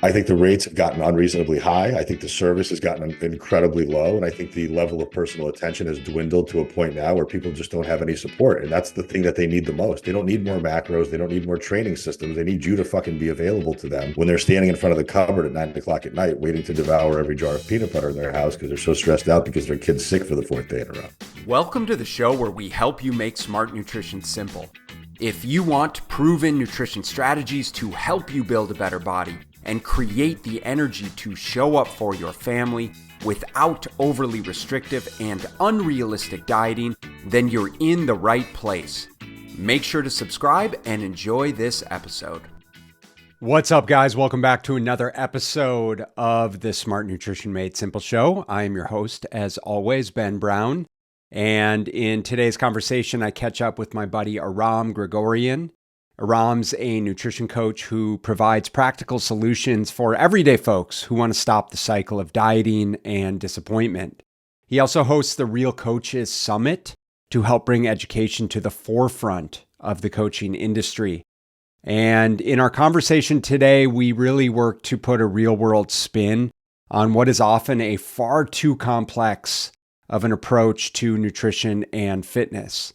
I think the rates have gotten unreasonably high. I think the service has gotten incredibly low. And I think the level of personal attention has dwindled to a point now where people just don't have any support. And that's the thing that they need the most. They don't need more macros. They don't need more training systems. They need you to fucking be available to them when they're standing in front of the cupboard at 9 o'clock at night, waiting to devour every jar of peanut butter in their house because they're so stressed out because their kid's sick for the fourth day in a row. Welcome to the show where we help you make smart nutrition simple. If you want proven nutrition strategies to help you build a better body and create the energy to show up for your family without overly restrictive and unrealistic dieting, then you're in the right place. Make sure to subscribe and enjoy this episode. What's up, guys? Welcome back to another episode of the Smart Nutrition Made Simple show. I am your host, as always, Ben Brown. And in today's conversation, I catch up with my buddy Aram Grigorian. Aram's a nutrition coach who provides practical solutions for everyday folks who want to stop the cycle of dieting and disappointment. He also hosts the Real Coaches Summit to help bring education to the forefront of the coaching industry. And in our conversation today, we really work to put a real-world spin on what is often a far too complex of an approach to nutrition and fitness.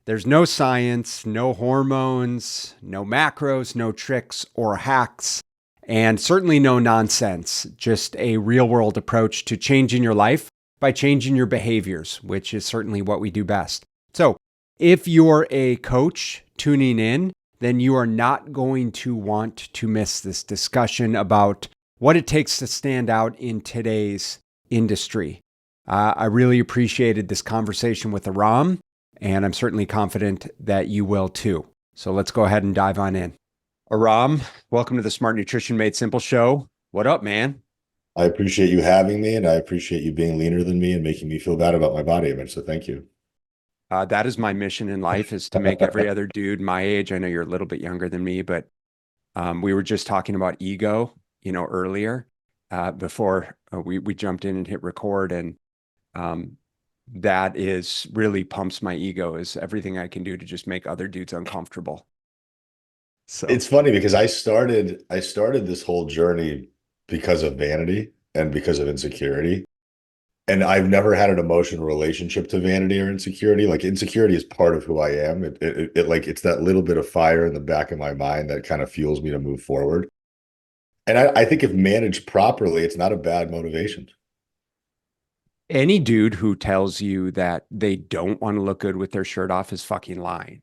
There's no science, no hormones, no macros, no tricks or hacks, and certainly no nonsense, just a real-world approach to changing your life by changing your behaviors, which is certainly what we do best. So if you're a coach tuning in, then you are not going to want to miss this discussion about what it takes to stand out in today's industry. I really appreciated this conversation with Aram, and I'm certainly confident that you will too. So let's go ahead and dive on in. Aram, welcome to the Smart Nutrition Made Simple show. What up, man? I appreciate you having me, and I appreciate you being leaner than me and making me feel bad about my body image. So thank you. That is my mission in life, is to make every other dude my age. I know you're a little bit younger than me, but we were just talking about ego, earlier before we jumped in and hit record, and that is really pumps my ego, is everything I can do to just make other dudes uncomfortable. So it's funny because I started this whole journey because of vanity and because of insecurity. And I've never had an emotional relationship to vanity or insecurity. Like, insecurity is part of who I am. It's that little bit of fire in the back of my mind that kind of fuels me to move forward. And I think if managed properly, it's not a bad motivation. any dude who tells you that they don't want to look good with their shirt off is fucking lying.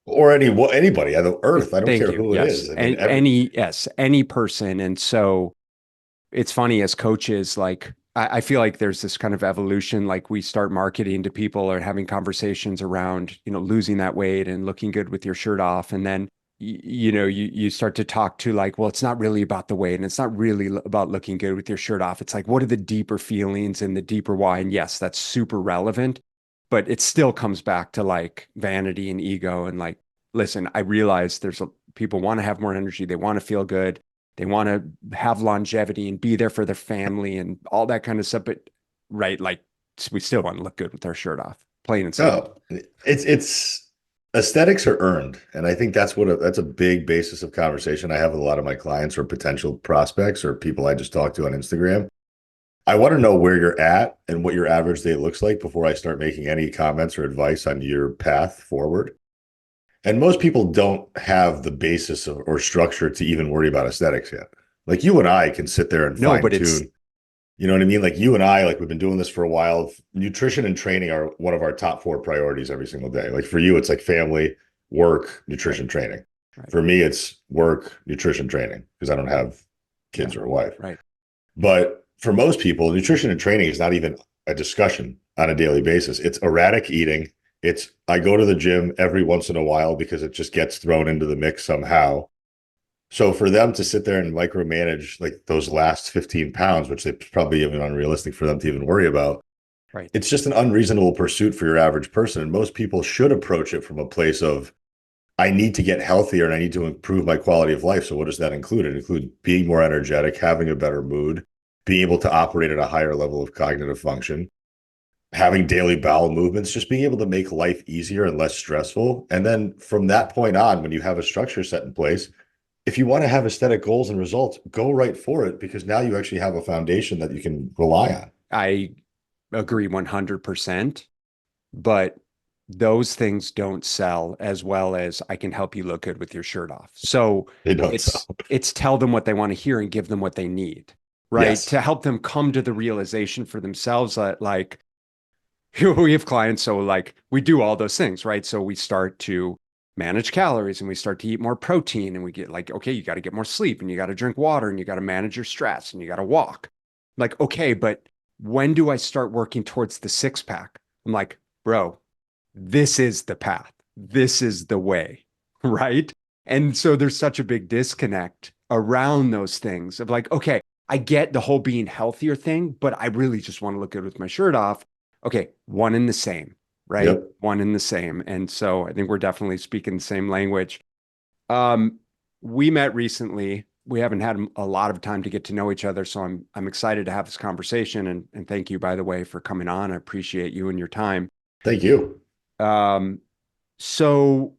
Or anybody on the earth. I don't Thank care you. who it Yes. is. I mean, Any person. And so it's funny, as coaches, like I feel like there's this kind of evolution, like we start marketing to people or having conversations around, losing that weight and looking good with your shirt off. And then, you start to talk to, like, well, it's not really about the weight and it's not really about looking good with your shirt off. It's like, what are the deeper feelings and the deeper why? And yes, that's super relevant, but it still comes back to like vanity and ego. And like, listen, I realize people want to have more energy. They want to feel good. They want to have longevity and be there for their family and all that kind of stuff. But right, like, we still want to look good with our shirt off, plain and simple. no, it's aesthetics are earned. And I think that's a big basis of conversation I have with a lot of my clients or potential prospects or people I just talk to on Instagram. I want to know where you're at and what your average day looks like before I start making any comments or advice on your path forward. And most people don't have the basis or structure to even worry about aesthetics yet. Like, you and I can sit there and No, fine but it's tune. You know what I mean? Like, you and I, like, we've been doing this for a while. Nutrition and training are one of our top 4 priorities every single day. Like, for you, it's like family, work, nutrition, training. right. For me, it's work, nutrition, training, because I don't have kids Yeah. or a wife. Right. But for most people, nutrition and training is not even a discussion on a daily basis. It's erratic eating. I go to the gym every once in a while because it just gets thrown into the mix somehow. So for them to sit there and micromanage like those last 15 pounds, which they probably even unrealistic for them to even worry about, Right. it's just an unreasonable pursuit for your average person. And most people should approach it from a place of, I need to get healthier and I need to improve my quality of life. So what does that include? It includes being more energetic, having a better mood, being able to operate at a higher level of cognitive function, having daily bowel movements, just being able to make life easier and less stressful. And then from that point on, when you have a structure set in place, if you want to have aesthetic goals and results, go right for it because now you actually have a foundation that you can rely on. I agree 100%, but those things don't sell as well as I can help you look good with your shirt off. So They don't it's sell. it's tell them what they want to hear and give them what they need, right? Yes. To help them come to the realization for themselves that like we have clients, so like we do all those things, right? So we start to manage calories and we start to eat more protein and we get like, okay, you got to get more sleep and you got to drink water and you got to manage your stress and you got to walk. Like, okay, but when do I start working towards the six pack? I'm like, bro, this is the path. This is the way, right? And so there's such a big disconnect around those things of like, okay, I get the whole being healthier thing, but I really just want to look good with my shirt off. Okay, one and the same, right? Yep. One and the same. And so I think we're definitely speaking the same language. Um, we met recently. We haven't had a lot of time to get to know each other, so I'm excited to have this conversation. And thank you, by the way, for coming on. I appreciate you and your time. Thank you. Um, so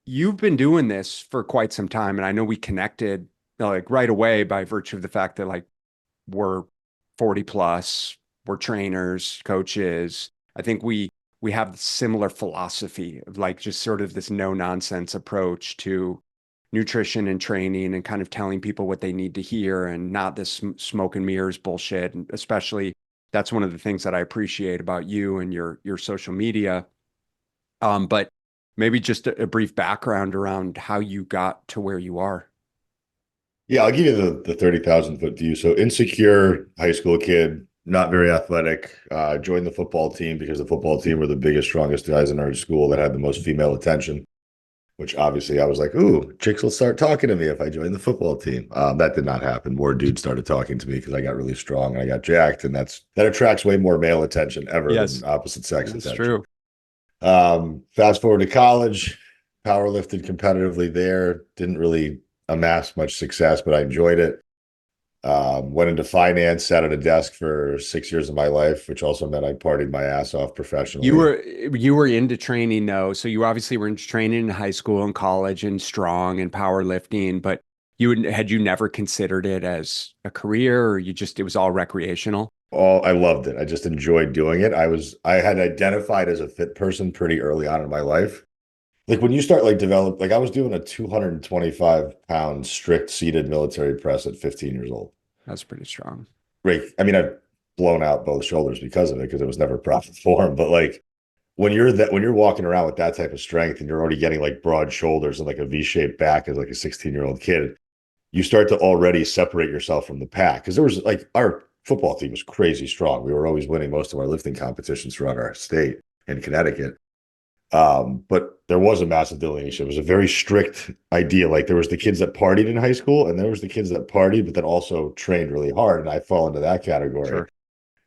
you've been doing this for quite some time, and I know we connected like right away by virtue of the fact that like we're 40 plus, we're trainers, coaches. I think we have similar philosophy of like just sort of this no nonsense approach to nutrition and training and kind of telling people what they need to hear and not this smoke and mirrors bullshit. And especially that's one of the things that I appreciate about you and your social media. But maybe just a brief background around how you got to where you are. Yeah, I'll give you the 30,000 foot view. So insecure high school kid, not very athletic, joined the football team because the football team were the biggest, strongest guys in our school that had the most female attention, which obviously I was like, ooh, chicks will start talking to me if I join the football team. That did not happen. More dudes started talking to me because I got really strong and I got jacked. And that attracts way more male attention ever than Yes, opposite sex that's attention. true. Fast forward to college, power lifted competitively there, didn't really amass much success, but I enjoyed it. Went into finance, sat at a desk for 6 years of my life, which also meant I partied my ass off You professionally. were you were into training though, so you obviously were into training in high school and college and strong and powerlifting, but had you never considered it as a career or you just it was all recreational? I loved it. I just enjoyed doing it. I had identified as a fit person pretty early on in my life. Like when you start like develop, like I was doing a 225 pound strict seated military press at 15 years old. That's pretty strong. Right. I mean, I've blown out both shoulders because of it, because it was never proper form. But like when you're walking around with that type of strength and you're already getting like broad shoulders and like a V-shaped back as like a 16-year-old kid, you start to already separate yourself from the pack. Because there was like our football team was crazy strong. We were always winning most of our lifting competitions throughout our state in Connecticut. But there was a massive delineation. It was a very strict idea. Like there was the kids that partied in high school, and there was the kids that partied, but then also trained really hard. And I fall into that category. Sure.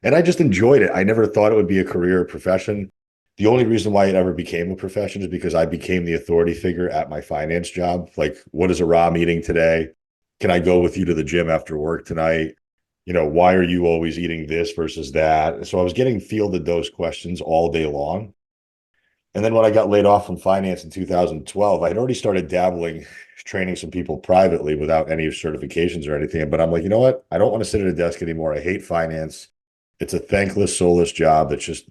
And I just enjoyed it. I never thought it would be a career or profession. The only reason why it ever became a profession is because I became the authority figure at my finance job. Like, what is Aram eating today? Can I go with you to the gym after work tonight? Why are you always eating this versus that? So I was getting fielded those questions all day long. And then when I got laid off from finance in 2012, I had already started dabbling, training some people privately without any certifications or anything. But I'm like, you know what? I don't want to sit at a desk anymore. I hate finance. It's a thankless, soulless job that's just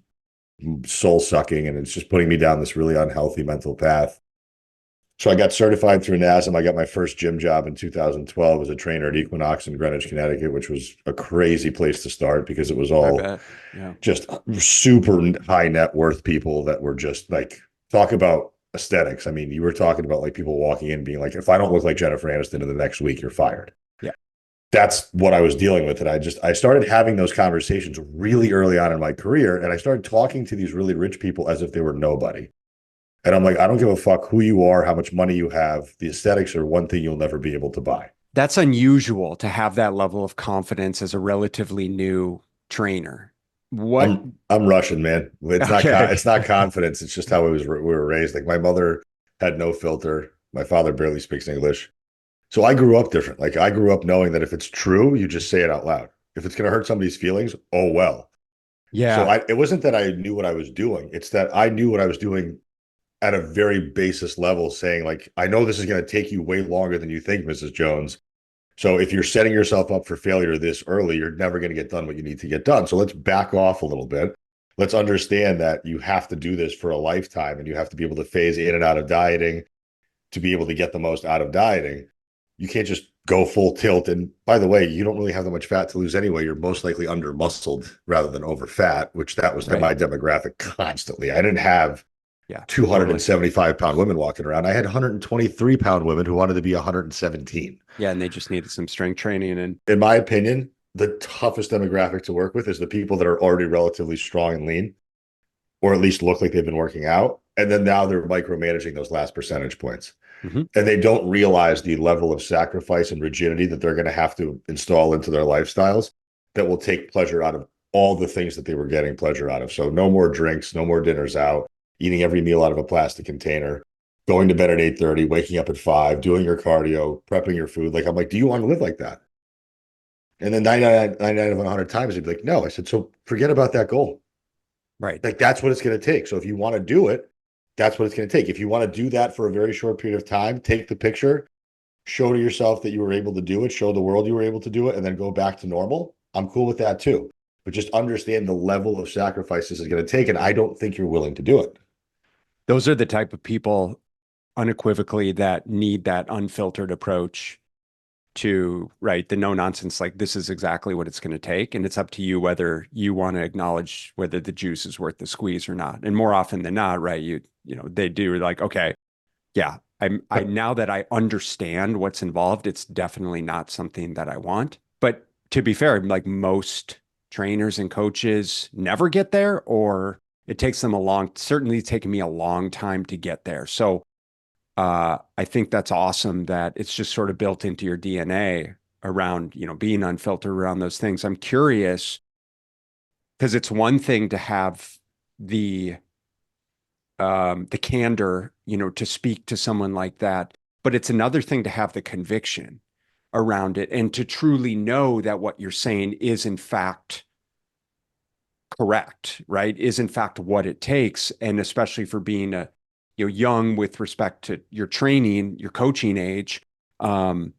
soul sucking. And it's just putting me down this really unhealthy mental path. So I got certified through NASM. I got my first gym job in 2012 as a trainer at Equinox in Greenwich, Connecticut, which was a crazy place to start because it was I all bet. Yeah. just super high net worth people that were just like, talk about aesthetics. I mean, you were talking about like people walking in being like, if I don't look like Jennifer Aniston in the next week, you're fired. Yeah. That's what I was dealing with. And I started having those conversations really early on in my career. And I started talking to these really rich people as if they were nobody. And I'm like, I don't give a fuck who you are, how much money you have. The aesthetics are one thing you'll never be able to buy. That's unusual to have that level of confidence as a relatively new trainer. What? I'm Russian, man. Okay. It's not confidence. It's just how we were raised. Like my mother had no filter. My father barely speaks English. So I grew up different. Like I grew up knowing that if it's true, you just say it out loud. If it's going to hurt somebody's feelings, oh well. So Yeah. it wasn't that I knew what I was doing. It's that I knew what I was doing at a very basis level saying like, I know this is going to take you way longer than you think, Mrs. Jones. So if you're setting yourself up for failure this early, you're never going to get done what you need to get done. So let's back off a little bit. Let's understand that you have to do this for a lifetime and you have to be able to phase in and out of dieting to be able to get the most out of dieting. You can't just go full tilt. And by the way, you don't really have that much fat to lose anyway. You're most likely under muscled rather than over fat, which that was Right. my demographic constantly. I didn't have Yeah. 275-pound women walking around. I had 123-pound women who wanted to be 117. Yeah. And they just needed some strength training. And In my opinion, the toughest demographic to work with is the people that are already relatively strong and lean, or at least look like they've been working out. And then now they're micromanaging those last percentage points. mm-hmm. And they don't realize the level of sacrifice and rigidity that they're going to have to install into their lifestyles that will take pleasure out of all the things that they were getting pleasure out of. So no more drinks, no more dinners out, eating every meal out of a plastic container, going to bed at 8:30, waking up at 5, doing your cardio, prepping your food. Like, I'm like, do you want to live like that? And then 99 of 100 times, they'd be like, no. I said, so forget about that goal. Right. Like, that's what it's going to take. So if you want to do it, that's what it's going to take. If you want to do that for a very short period of time, take the picture, show to yourself that you were able to do it, show the world you were able to do it, and then go back to normal. I'm cool with that too. But just understand the level of sacrifice this is going to take. And I don't think you're willing to do it. Those are the type of people unequivocally that need that unfiltered approach to, right, the no nonsense, like this is exactly what it's going to take. And it's up to you whether you want to acknowledge whether the juice is worth the squeeze or not. And more often than not, right, you know, they do like, okay, yeah, I now that I understand what's involved, it's definitely not something that I want. But to be fair, like most trainers and coaches never get there, or it takes them certainly taken me a long time to get there. So I think that's awesome that it's just sort of built into your DNA around, you know, being unfiltered around those things. I'm curious because it's one thing to have the candor, you know, to speak to someone like that, but it's another thing to have the conviction around it and to truly know that what you're saying is in fact correct, right? Is in fact what it takes. And especially for being young with respect to your training, your coaching age, what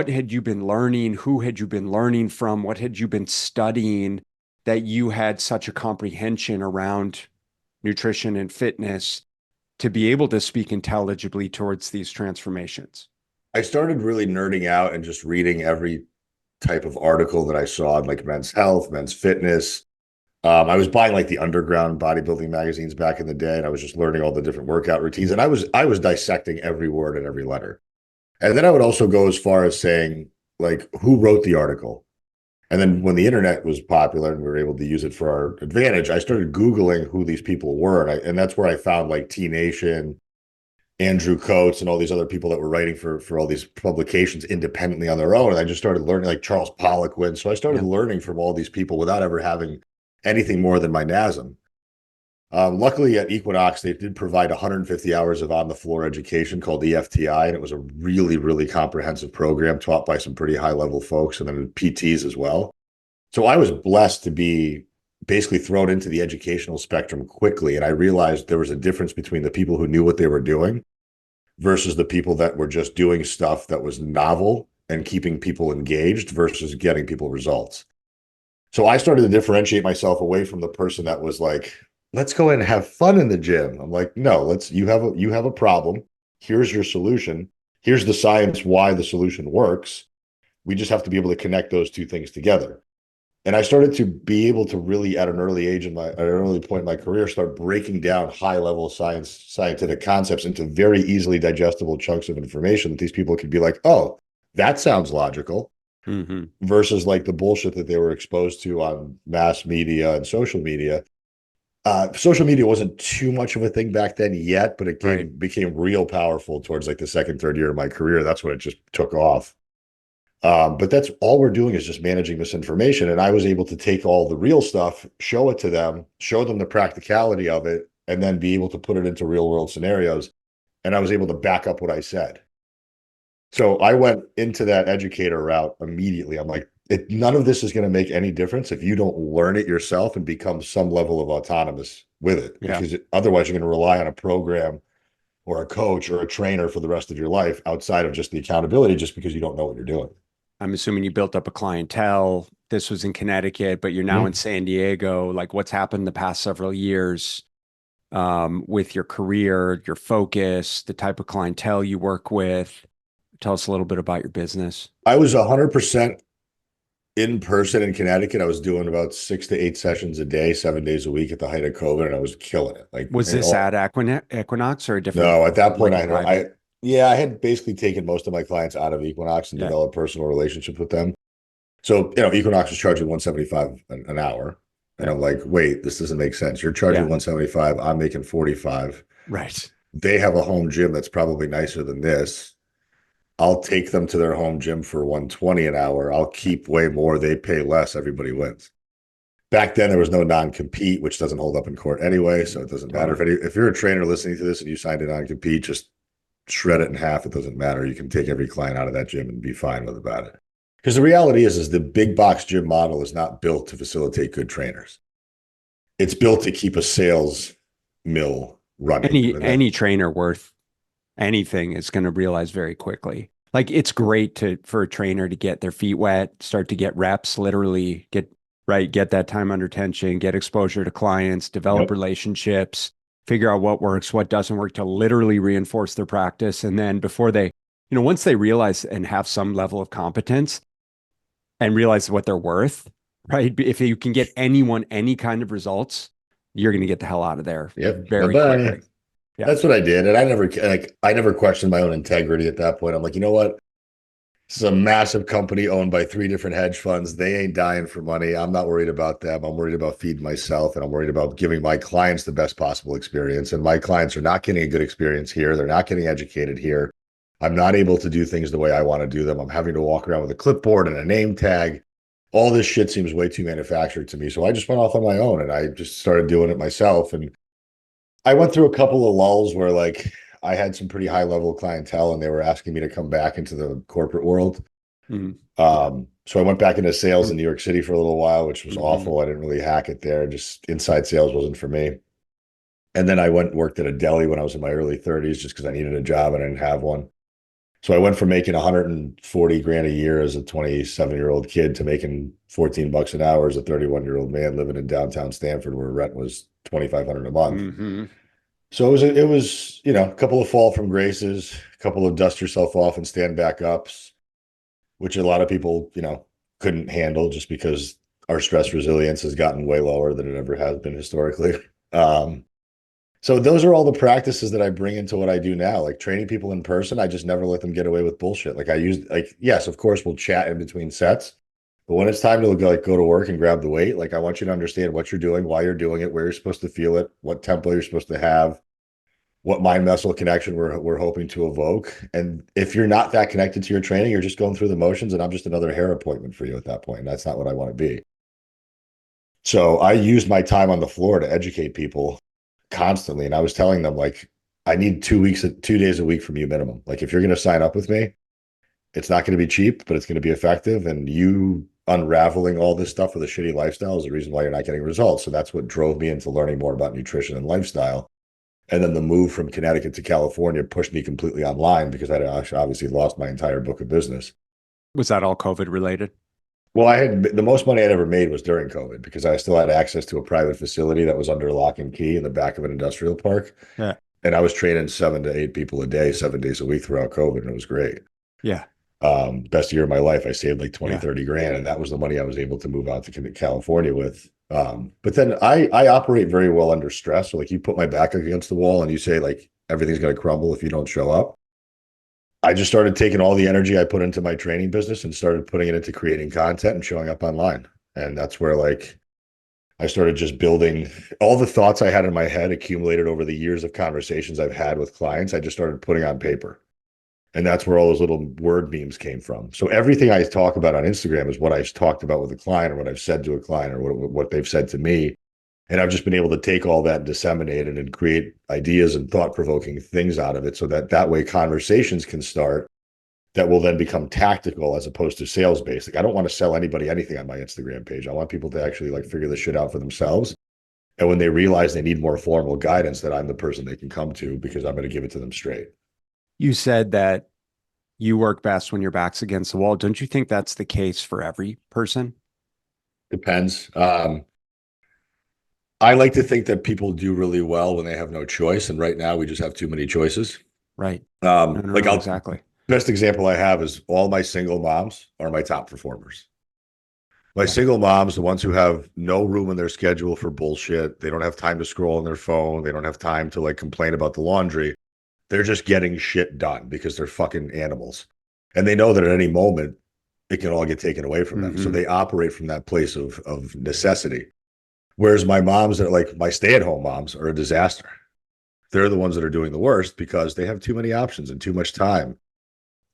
had you been learning? Who had you been learning from? What had you been studying that you had such a comprehension around nutrition and fitness to be able to speak intelligibly towards these transformations? I started really nerding out and just reading every type of article that I saw in like Men's Health, Men's Fitness. I was buying like the underground bodybuilding magazines back in the day, and I was just learning all the different workout routines. And I was dissecting every word and every letter. And then I would also go as far as saying, like, who wrote the article? And then when the internet was popular and we were able to use it for our advantage, I started Googling who these people were. And that's where I found like T Nation, Andrew Coates, and all these other people that were writing for all these publications independently on their own. And I just started learning, like Charles Poliquin. So I started learning from all these people without ever having anything more than my NASM. Luckily at Equinox, they did provide 150 hours of on-the-floor education called EFTI, and it was a really, really comprehensive program taught by some pretty high-level folks and then PTs as well. So I was blessed to be basically thrown into the educational spectrum quickly, and I realized there was a difference between the people who knew what they were doing versus the people that were just doing stuff that was novel and keeping people engaged versus getting people results. So I started to differentiate myself away from the person that was like, let's go in and have fun in the gym. I'm like, no, you have a problem. Here's your solution. Here's the science why the solution works. We just have to be able to connect those two things together. And I started to be able to really, at an early point in my career, start breaking down high-level scientific concepts into very easily digestible chunks of information that these people could be like, oh, that sounds logical. Mm-hmm. Versus like the bullshit that they were exposed to on mass media and social media. Social media wasn't too much of a thing back then yet, but it became real powerful towards like the second, third year of my career. That's when it just took off. But that's all we're doing is just managing misinformation. And I was able to take all the real stuff, show it to them, show them the practicality of it, and then be able to put it into real world scenarios. And I was able to back up what I said. So I went into that educator route immediately. I'm like, None of this is going to make any difference if you don't learn it yourself and become some level of autonomous with it, Yeah. because otherwise you're going to rely on a program or a coach or a trainer for the rest of your life outside of just the accountability, just because you don't know what you're doing. I'm assuming you built up a clientele. This was in Connecticut, but you're now in Mm-hmm. San Diego. Like, what's happened the past several years with your career, your focus, the type of clientele you work with? Tell us a little bit about your business. I was 100% in person in Connecticut. I was doing about 6 to 8 sessions a day, 7 days a week at the height of COVID, and I was killing it. Like, Was this at Equinox or a different, no, at that point, like a private? yeah, I had basically taken most of my clients out of Equinox and Yeah. developed personal relationships with them. So, Equinox was charging 175 an hour. And Yeah. I'm like, wait, this doesn't make sense. You're charging Yeah. 175. I'm making 45. Right. They have a home gym that's probably nicer than this. I'll take them to their home gym for 120 an hour. I'll keep way more. They pay less. Everybody wins. Back then, there was no non-compete, which doesn't hold up in court anyway. So it doesn't matter. Totally. If you're a trainer listening to this and you signed a non-compete, just shred it in half. It doesn't matter. You can take every client out of that gym and be fine with about it. Because the reality is the big box gym model is not built to facilitate good trainers. It's built to keep a sales mill running. Any trainer worth anything is going to realize very quickly. Like, it's great for a trainer to get their feet wet, start to get reps, literally get that time under tension, get exposure to clients, develop Yep. relationships, figure out what works, what doesn't work, to literally reinforce their practice. And then before they, once they realize and have some level of competence and realize what they're worth, right? If you can get anyone any kind of results, you're going to get the hell out of there very Bye-bye. quickly. Yeah. That's what I did. And I never questioned my own integrity at that point. I'm like, you know what? This is a massive company owned by 3 different hedge funds. They ain't dying for money. I'm not worried about them. I'm worried about feeding myself, and I'm worried about giving my clients the best possible experience. And my clients are not getting a good experience here. They're not getting educated here. I'm not able to do things the way I want to do them. I'm having to walk around with a clipboard and a name tag. All this shit seems way too manufactured to me. So I just went off on my own and I just started doing it myself. And I went through a couple of lulls where like I had some pretty high level clientele and they were asking me to come back into the corporate world. Mhm. So I went back into sales in New York City for a little while, which was Mhm. awful. I didn't really hack it there. Just inside sales wasn't for me. And then I went and worked at a deli when I was in my early 30s just because I needed a job and I didn't have one. So I went from making 140 grand a year as a 27-year-old kid to making $14 an hour as a 31-year-old man living in downtown Stanford, where rent was $2,500 a month. Mm-hmm. So it was a couple of fall from graces, a couple of dust yourself off and stand back ups, which a lot of people, couldn't handle just because our stress resilience has gotten way lower than it ever has been historically. So those are all the practices that I bring into what I do now. Like training people in person, I just never let them get away with bullshit. Yes, of course we'll chat in between sets, but when it's time to go to work and grab the weight, like I want you to understand what you're doing, why you're doing it, where you're supposed to feel it, what tempo you're supposed to have, what mind muscle connection we're hoping to evoke. And if you're not that connected to your training, you're just going through the motions and I'm just another hair appointment for you at that point. And that's not what I want to be. So I used my time on the floor to educate people constantly. And I was telling them, like, I need 2 days a week from you minimum. Like, if you're going to sign up with me, it's not going to be cheap, but it's going to be effective. And you unraveling all this stuff with a shitty lifestyle is the reason why you're not getting results. So that's what drove me into learning more about nutrition and lifestyle. And then the move from Connecticut to California pushed me completely online because I obviously lost my entire book of business. Was that all COVID related? Well, I had the most money I'd ever made was during COVID because I still had access to a private facility that was under lock and key in the back of an industrial park. Yeah. And I was training 7 to 8 people a day, 7 days a week throughout COVID. And it was great. Yeah. Best year of my life. I saved like 20, Yeah. 30 grand. And that was the money I was able to move out to California with. But then I operate very well under stress. So like you put my back against the wall and you say like everything's going to crumble if you don't show up. I just started taking all the energy I put into my training business and started putting it into creating content and showing up online. And that's where like I started just building all the thoughts I had in my head accumulated over the years of conversations I've had with clients. I just started putting on paper. And that's where all those little word memes came from. So everything I talk about on Instagram is what I've talked about with a client or what I've said to a client or what they've said to me. And I've just been able to take all that and disseminate it and create ideas and thought-provoking things out of it so that way conversations can start that will then become tactical as opposed to sales based. Like, I don't want to sell anybody anything on my Instagram page. I want people to actually like figure this shit out for themselves. And when they realize they need more formal guidance, that I'm the person they can come to because I'm going to give it to them straight. You said that you work best when your back's against the wall. Don't you think that's the case for every person? Depends. I like to think that people do really well when they have no choice. And right now we just have too many choices. Right. No, no, Like no, I'll exactly. best example I have is all my single moms are my top performers. My Yeah. single moms, the ones who have no room in their schedule for bullshit. They don't have time to scroll on their phone. They don't have time to like complain about the laundry. They're just getting shit done because they're fucking animals. And they know that at any moment it can all get taken away from them. So Hmm. they operate from that place of necessity. Whereas my moms that like my stay-at-home moms are a disaster. They're the ones that are doing the worst because they have too many options and too much time.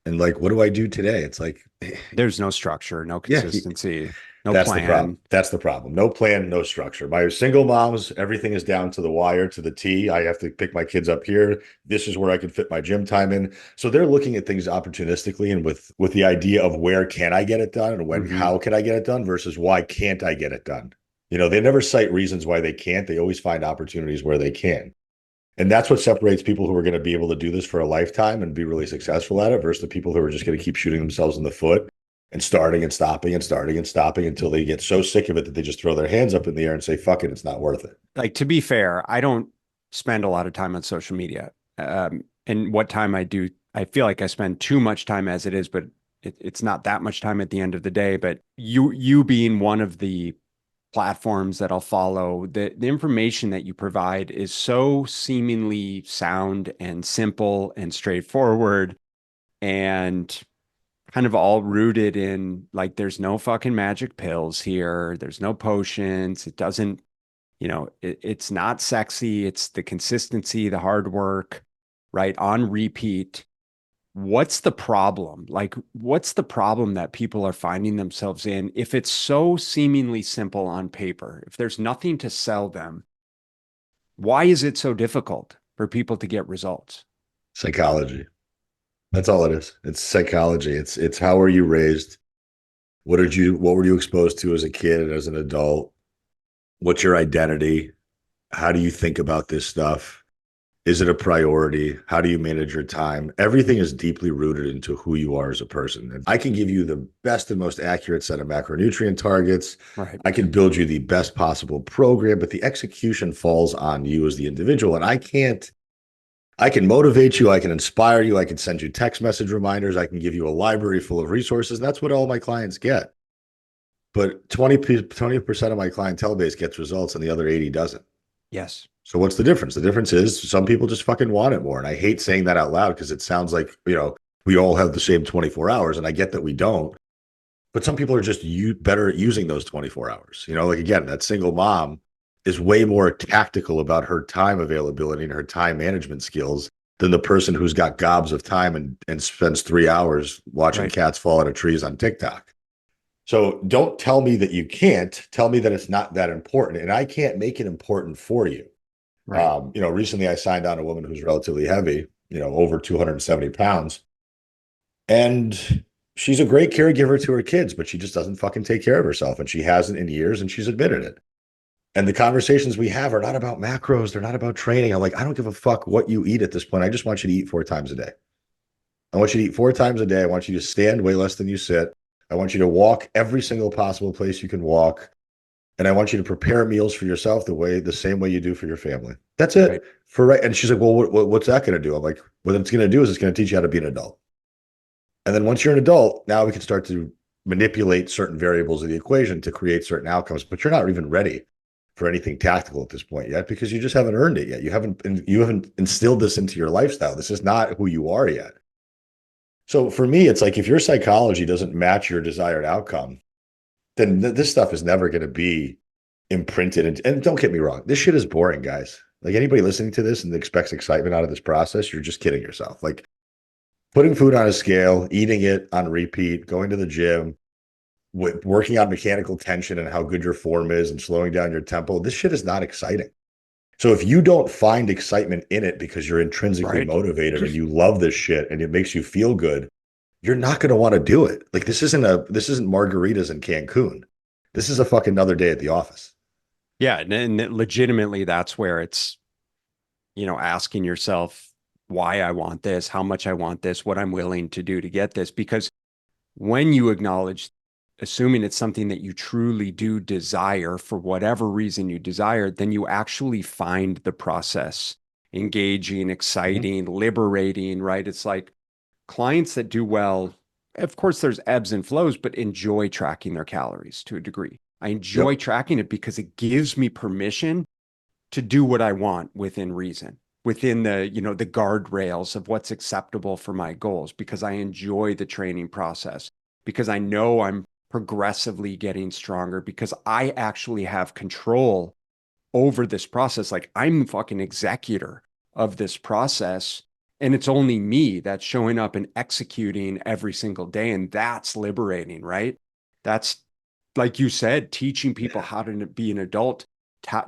And like, what do I do today? It's like, There's no structure, no yeah, consistency, no that's the problem. plan. That's the problem. No plan, no structure. My single moms, everything is down to the wire, to the T. I have to pick my kids up here. This is where I can fit my gym time in. So they're looking at things opportunistically and with the idea of where can I get it done and when, Hmm. how can I get it done versus why can't I get it done? You know, they never cite reasons why they can't. They always find opportunities where they can. And that's what separates people who are going to be able to do this for a lifetime and be really successful at it versus the people who are just going to keep shooting themselves in the foot and starting and stopping and starting and stopping until they get so sick of it that they just throw their hands up in the air and say, fuck it, it's not worth it. Like, to be fair, I don't spend a lot of time on social media. And what time I do, I feel like I spend too much time as it is, but it's not that much time at the end of the day. But you being one of the platforms that I'll follow, the information that you provide is so seemingly sound and simple and straightforward and kind of all rooted in like there's no fucking magic pills here. There's no potions. It doesn't, it's not sexy. It's the consistency, the hard work, right? On repeat. What's the problem? Like, what's the problem that people are finding themselves in if it's so seemingly simple on paper? If there's nothing to sell them, why is it so difficult for people to get results? Psychology. That's all it is. It's psychology. It's how are you raised? What were you exposed to as a kid and as an adult? What's your identity? How do you think about this stuff? Is it a priority? How do you manage your time? Everything is deeply rooted into who you are as a person. And I can give you the best and most accurate set of macronutrient targets. Right. I can build you the best possible program, but the execution falls on you as the individual. And I can motivate you. I can inspire you. I can send you text message reminders. I can give you a library full of resources. And that's what all my clients get. But 20% of my clientele base gets results and the other 80 doesn't. Yes. So what's the difference? The difference is some people just fucking want it more. And I hate saying that out loud because it sounds like, we all have the same 24 hours. And I get that we don't. But some people are just better at using those 24 hours. Like again, that single mom is way more tactical about her time availability and her time management skills than the person who's got gobs of time and spends 3 hours watching Right. cats fall out of trees on TikTok. So don't tell me that you can't. Tell me that it's not that important. And I can't make it important for you. Right. Recently I signed on a woman who's relatively heavy, over 270 pounds. And she's a great caregiver to her kids, but she just doesn't fucking take care of herself. And she hasn't in years, and she's admitted it. And the conversations we have are not about macros. They're not about training. I'm like, I don't give a fuck what you eat at this point. I just want you to eat 4 times a day. I want you to eat 4 times a day. I want you to stand way less than you sit. I want you to walk every single possible place you can walk. And I want you to prepare meals for yourself the same way you do for your family. That's it. Right. And she's like, well, what's that going to do? I'm like, what it's going to do is it's going to teach you how to be an adult. And then once you're an adult, now we can start to manipulate certain variables of the equation to create certain outcomes. But you're not even ready for anything tactical at this point yet because you just haven't earned it yet. You haven't instilled this into your lifestyle. This is not who you are yet. So for me, it's like if your psychology doesn't match your desired outcome, then this stuff is never going to be imprinted. And don't get me wrong, this shit is boring, guys. Like anybody listening to this and expects excitement out of this process, you're just kidding yourself. Like putting food on a scale, eating it on repeat, going to the gym, working on mechanical tension and how good your form is and slowing down your tempo. This shit is not exciting. So if you don't find excitement in it because you're intrinsically Right. motivated and you love this shit and it makes you feel good, you're not going to want to do it. Like this isn't margaritas in Cancun. This is a fucking another day at the office. Yeah, and legitimately that's where it's, asking yourself why I want this, how much I want this, what I'm willing to do to get this. Because when you acknowledge, assuming it's something that you truly do desire for whatever reason you desire, then you actually find the process engaging, Mhm. exciting, liberating, right? It's like clients that do well, of course, there's ebbs and flows, but enjoy tracking their calories to a degree. I enjoy Yep. tracking it because it gives me permission to do what I want within reason, within the guardrails of what's acceptable for my goals, because I enjoy the training process, because I know I'm progressively getting stronger, because I actually have control over this process. Like I'm the fucking executor of this process. And it's only me that's showing up and executing every single day. And that's liberating, right? That's, like you said, teaching people Yeah. how to be an adult,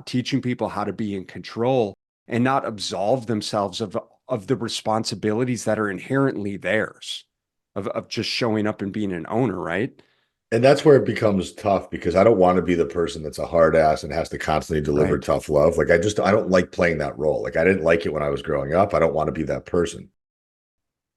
teaching people how to be in control and not absolve themselves of the responsibilities that are inherently theirs, of just showing up and being an owner, right? And that's where it becomes tough because I don't want to be the person that's a hard ass and has to constantly deliver Right. tough love. Like I don't like playing that role. Like I didn't like it when I was growing up. I don't want to be that person.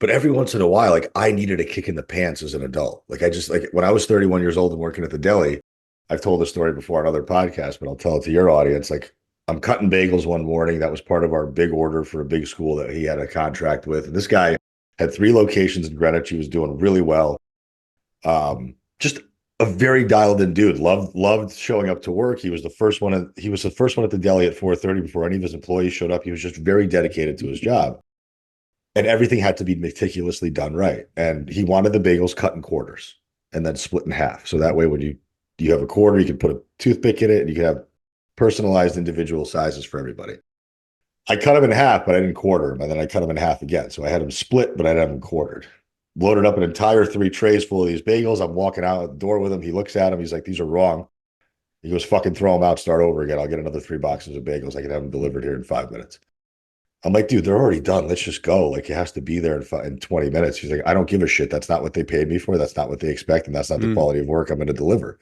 But every once in a while, like I needed a kick in the pants as an adult. Like I just like when I was 31 years old and working at the deli, I've told this story before on other podcasts, but I'll tell it to your audience. Like I'm cutting bagels one morning. That was part of our big order for a big school that he had a contract with. And this guy had 3 locations in Greenwich. He was doing really well. Just a very dialed in dude. Loved showing up to work. He was the first one at the deli at 4:30 before any of his employees showed up. He was just very dedicated to his job. And everything had to be meticulously done right. And he wanted the bagels cut in quarters and then split in half. So that way when you have a quarter, you can put a toothpick in it and you can have personalized individual sizes for everybody. I cut them in half, but I didn't quarter them. And then I cut them in half again. So I had them split, but I didn't have them quartered. Loaded up an entire 3 trays full of these bagels. I'm walking out the door with him. He looks at them. He's like, these are wrong. He goes, fucking throw them out, start over again. I'll get another 3 boxes of bagels. I can have them delivered here in 5 minutes. I'm like, dude, they're already done. Let's just go. Like, it has to be there in 20 minutes. He's like, I don't give a shit. That's not what they paid me for. That's not what they expect. And that's not the Mm, quality of work I'm going to deliver.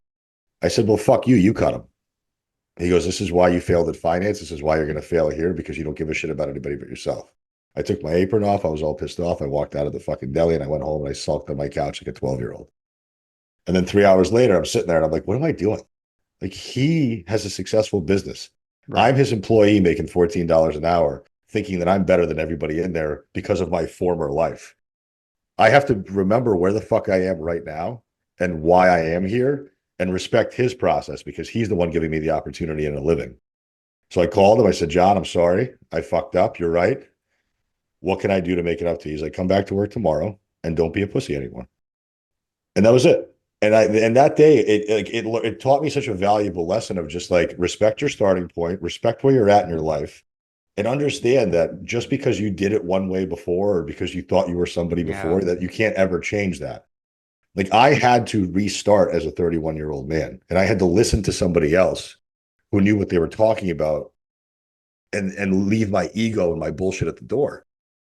I said, well, fuck you. You cut them. He goes, this is why you failed at finance. This is why you're going to fail here because you don't give a shit about anybody but yourself. I took my apron off. I was all pissed off. I walked out of the fucking deli and I went home and I sulked on my couch like a 12-year-old. And then 3 hours later, I'm sitting there and I'm like, what am I doing? Like, he has a successful business. I'm right. his employee making $14 an hour, thinking that I'm better than everybody in there because of my former life. I have to remember where the fuck I am right now and why I am here and respect his process because he's the one giving me the opportunity and a living. So I called him. I said, John, I'm sorry. I fucked up. You're right. What can I do to make it up to you? He's like, come back to work tomorrow and don't be a pussy anymore. And that was it. And that day it taught me such a valuable lesson of just like respect your starting point, respect where you're at in your life, and understand that just because you did it one way before or because you thought you were somebody Yeah. before, that you can't ever change that. Like I had to restart as a 31-year-old man, and I had to listen to somebody else who knew what they were talking about and leave my ego and my bullshit at the door.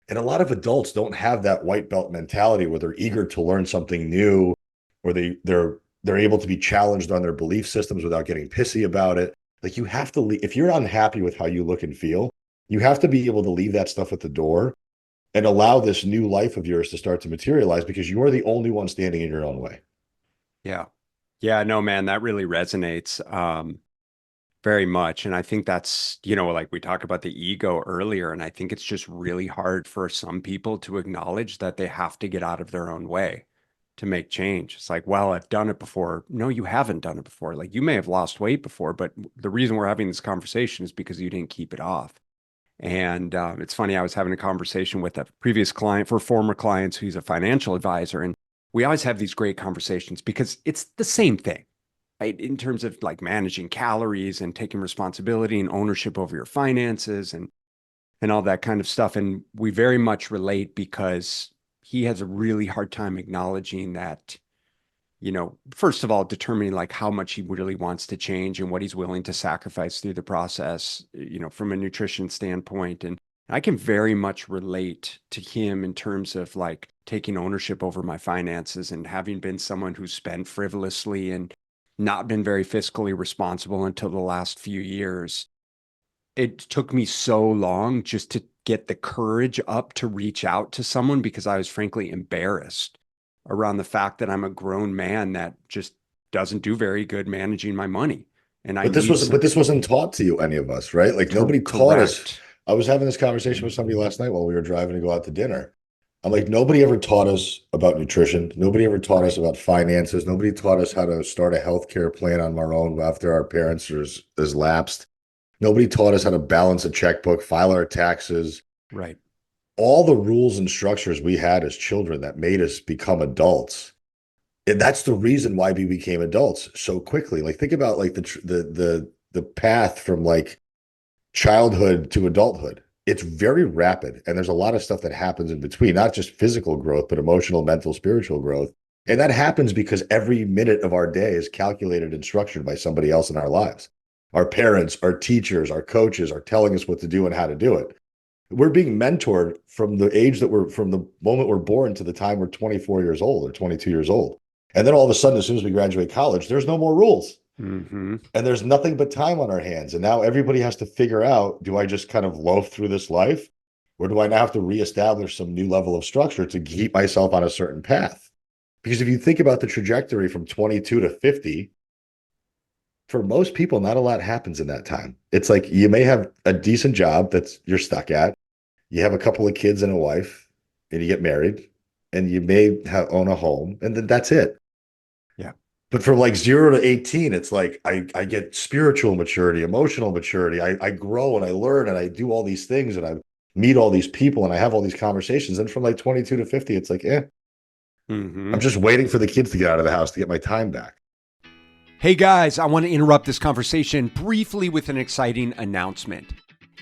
And a lot of adults don't have that white belt mentality where they're eager to learn something new or they're able to be challenged on their belief systems without getting pissy about it. Like you have to leave, if you're unhappy with how you look and feel, you have to be able to leave that stuff at the door and allow this new life of yours to start to materialize because you are the only one standing in your own way. Yeah. Yeah, no, man, that really resonates very much. And I think that's, like we talked about the ego earlier, and I think it's just really hard for some people to acknowledge that they have to get out of their own way to make change. It's like, well, I've done it before. No, you haven't done it before. Like you may have lost weight before, but the reason we're having this conversation is because you didn't keep it off. And it's funny, I was having a conversation with a previous client for former clients who's a financial advisor. And we always have these great conversations because it's the same thing, right? In terms of like managing calories and taking responsibility and ownership over your finances and all that kind of stuff. And we very much relate because he has a really hard time acknowledging that, first of all, determining like how much he really wants to change and what he's willing to sacrifice through the process, from a nutrition standpoint. And I can very much relate to him in terms of like taking ownership over my finances and having been someone who spent frivolously and not been very fiscally responsible until the last few years. It took me so long just to get the courage up to reach out to someone because I was frankly embarrassed around the fact that I'm a grown man that just doesn't do very good managing my money. And I need But some this wasn't taught to you, any of us, right? Like nobody taught us. correct. I was having this conversation with somebody last night while we were driving to go out to dinner. I'm like, nobody ever taught us about nutrition. Nobody ever taught us Right. about finances. Nobody taught us how to start a healthcare plan on our own after our parents is lapsed. Nobody taught us how to balance a checkbook, file our taxes. Right. All the rules and structures we had as children that made us become adults. And that's the reason why we became adults so quickly. Like think about like the path from like childhood to adulthood. It's very rapid, and there's a lot of stuff that happens in between, not just physical growth, but emotional, mental, spiritual growth. And that happens because every minute of our day is calculated and structured by somebody else in our lives. Our parents, our teachers, our coaches are telling us what to do and how to do it. We're being mentored from the age that we're from the moment we're born to the time we're 24 years old or 22 years old. And then all of a sudden, as soon as we graduate college, there's no more rules Mm-hmm. and there's nothing but time on our hands. And now everybody has to figure out, do I just kind of loaf through this life? Or do I now have to reestablish some new level of structure to keep myself on a certain path? Because if you think about the trajectory from 22 to 50, for most people, not a lot happens in that time. It's like you may have a decent job that's you're stuck at. You have a couple of kids and a wife, and you get married, and you may own a home, and then that's it. Yeah. But from like 0 to 18, it's like I get spiritual maturity, emotional maturity. I grow and I learn and I do all these things and I meet all these people and I have all these conversations. And from like 22 to 50, it's like, Mm-hmm. I'm just waiting for the kids to get out of the house to get my time back. Hey guys, I want to interrupt this conversation briefly with an exciting announcement.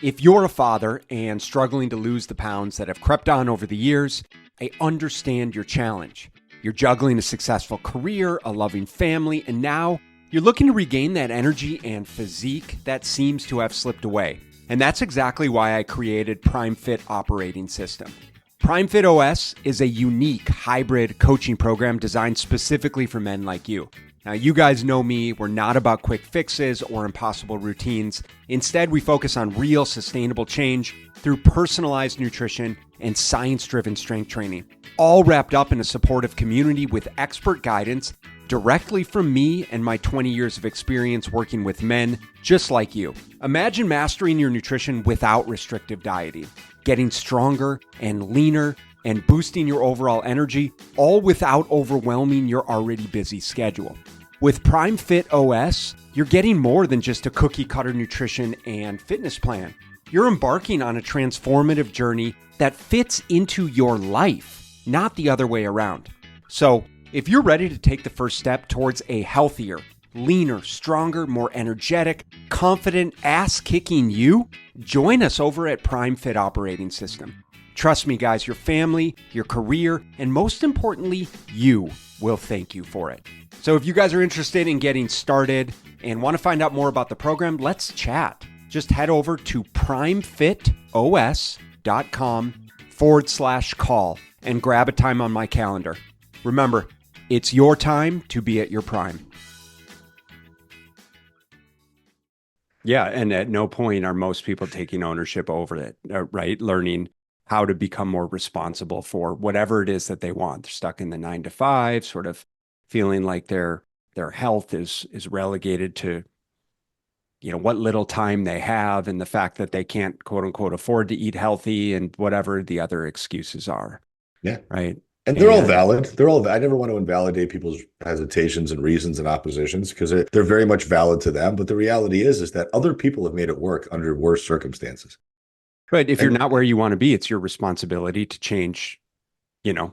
If you're a father and struggling to lose the pounds that have crept on over the years, I understand your challenge. You're juggling a successful career, a loving family, and now you're looking to regain that energy and physique that seems to have slipped away. And that's exactly why I created Prime Fit Operating System. Prime Fit OS is a unique hybrid coaching program designed specifically for men like you. Now, you guys know me, we're not about quick fixes or impossible routines. Instead, we focus on real sustainable change through personalized nutrition and science-driven strength training, all wrapped up in a supportive community with expert guidance directly from me and my 20 years of experience working with men just like you. Imagine mastering your nutrition without restrictive dieting, getting stronger and leaner, and boosting your overall energy, all without overwhelming your already busy schedule. With Prime Fit OS, you're getting more than just a cookie cutter nutrition and fitness plan. You're embarking on a transformative journey that fits into your life, not the other way around. So, if you're ready to take the first step towards a healthier, leaner, stronger, more energetic, confident, ass-kicking you, join us over at Prime Fit Operating System. Trust me, guys, your family, your career, and most importantly, you will thank you for it. So if you guys are interested in getting started and want to find out more about the program, let's chat. Just head over to primefitos.com/call and grab a time on my calendar. Remember, it's your time to be at your prime. Yeah, and at no point are most people taking ownership over it, right? Learning how to become more responsible for whatever it is that they want. They're stuck in the 9 to 5, sort of feeling like their health is relegated to, what little time they have and the fact that they can't, quote unquote, afford to eat healthy and whatever the other excuses are. Yeah. Right. And they're all valid. I never want to invalidate people's hesitations and reasons and oppositions because they're very much valid to them. But the reality is that other people have made it work under worse circumstances. But if you're And not where you want to be, it's your responsibility to change yeah,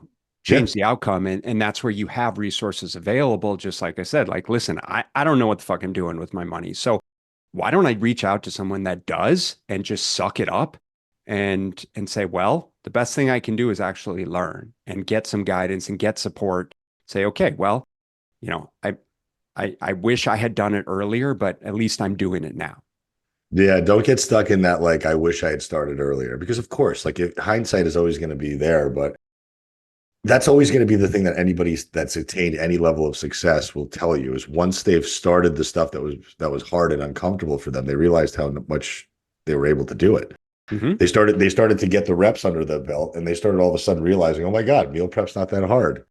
the outcome. And that's where you have resources available. Just like I said, like, listen, I don't know what the fuck I'm doing with my money. So why don't I reach out to someone that does and just suck it up and say, well, the best thing I can do is actually learn and get some guidance and get support. Say, okay, well, I wish I had done it earlier, but at least I'm doing it now. Yeah, don't get stuck in that like I wish I had started earlier because of course, like hindsight is always going to be there, but that's always going to be the thing that anybody that's attained any level of success will tell you is once they've started the stuff that was hard and uncomfortable for them, they realized how much they were able to do it. Hmm. They started to get the reps under the belt and they started all of a sudden realizing, oh my God, meal prep's not that hard.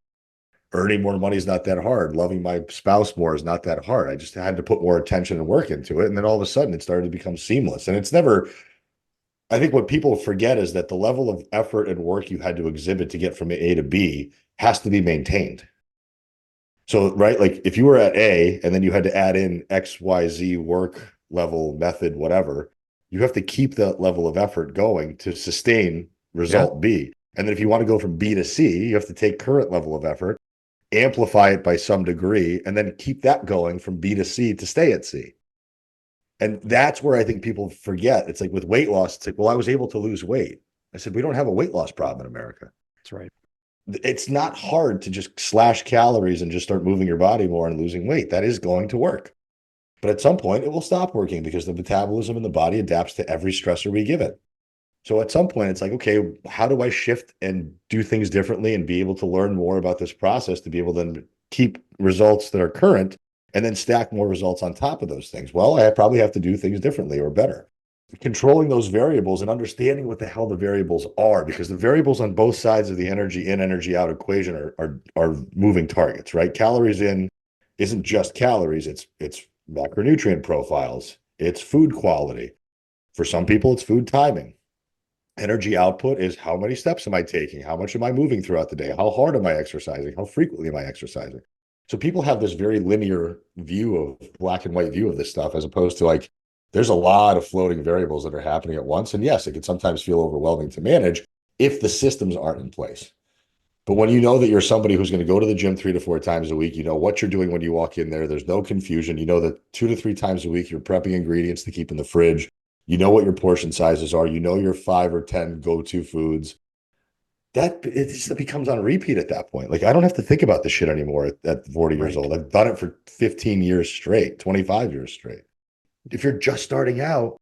Earning more money is not that hard. Loving my spouse more is not that hard. I just had to put more attention and work into it. And then all of a sudden it started to become seamless. And it's never, I think what people forget is that the level of effort and work you had to exhibit to get from A to B has to be maintained. So, right, like if you were at A and then you had to add in XYZ work level, method, whatever, you have to keep that level of effort going to sustain Yeah. result B. And then if you want to go from B to C, you have to take current level of effort, amplify it by some degree, and then keep that going from B to C to stay at C. And that's where I think people forget. It's like with weight loss, it's like, well, I was able to lose weight. I said, we don't have a weight loss problem in America. That's right. It's not hard to just slash calories and just start moving your body more and losing weight. That is going to work. But at some point, it will stop working because the metabolism in the body adapts to every stressor we give it. So at some point, it's like, okay, how do I shift and do things differently and be able to learn more about this process to be able to then keep results that are current and then stack more results on top of those things? Well, I probably have to do things differently or better. Controlling those variables and understanding what the hell the variables are, because the variables on both sides of the energy in, energy out equation are moving targets, right? Calories in isn't just calories, it's macronutrient profiles, it's food quality. For some people, it's food timing. Energy output is how many steps am I taking? How much am I moving throughout the day? How hard am I exercising? How frequently am I exercising? So people have this very linear view of black and white view of this stuff, as opposed to like, there's a lot of floating variables that are happening at once. And yes, it can sometimes feel overwhelming to manage if the systems aren't in place. But when you know that you're somebody who's going to go to the gym 3 to 4 times a week, you know what you're doing when you walk in there. There's no confusion. You know that 2 to 3 times a week, you're prepping ingredients to keep in the fridge. You know what your portion sizes are. You know your 5 or 10 go-to foods. That it just becomes on repeat at that point. Like I don't have to think about this shit anymore at 40 years Right. old. I've done it for 15 years straight, 25 years straight. If you're just starting out,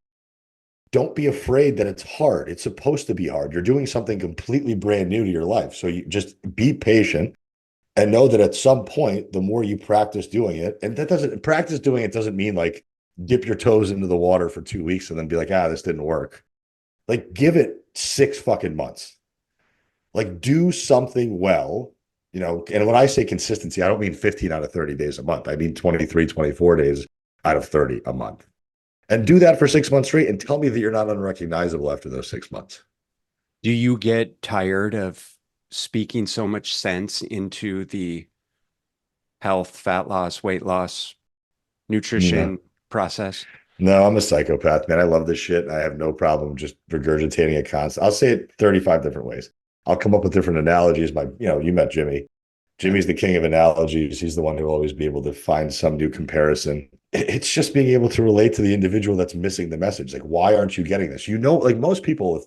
don't be afraid that it's hard. It's supposed to be hard. You're doing something completely brand new to your life. So you just be patient and know that at some point, the more you practice doing it, and that doesn't practice doing it doesn't mean like dip your toes into the water for 2 weeks and then be like, this didn't work. Like give it 6 fucking months. Like do something well, and when I say consistency, I don't mean 15 out of 30 days a month. I mean 23, 24 days out of 30 a month. And do that for 6 months straight and tell me that you're not unrecognizable after those 6 months. Do you get tired of speaking so much sense into the health, fat loss, weight loss, No, nutrition process? no, I'm a psychopath, man. I love this shit. I have no problem just regurgitating it constant. I'll say it 35 different ways. I'll come up with different analogies. You met Jimmy. Yeah. Jimmy's the king of analogies. He's the one who will always be able to find some new comparison. It's just being able to relate to the individual that's missing the message. Like, why aren't you getting this? Like most people,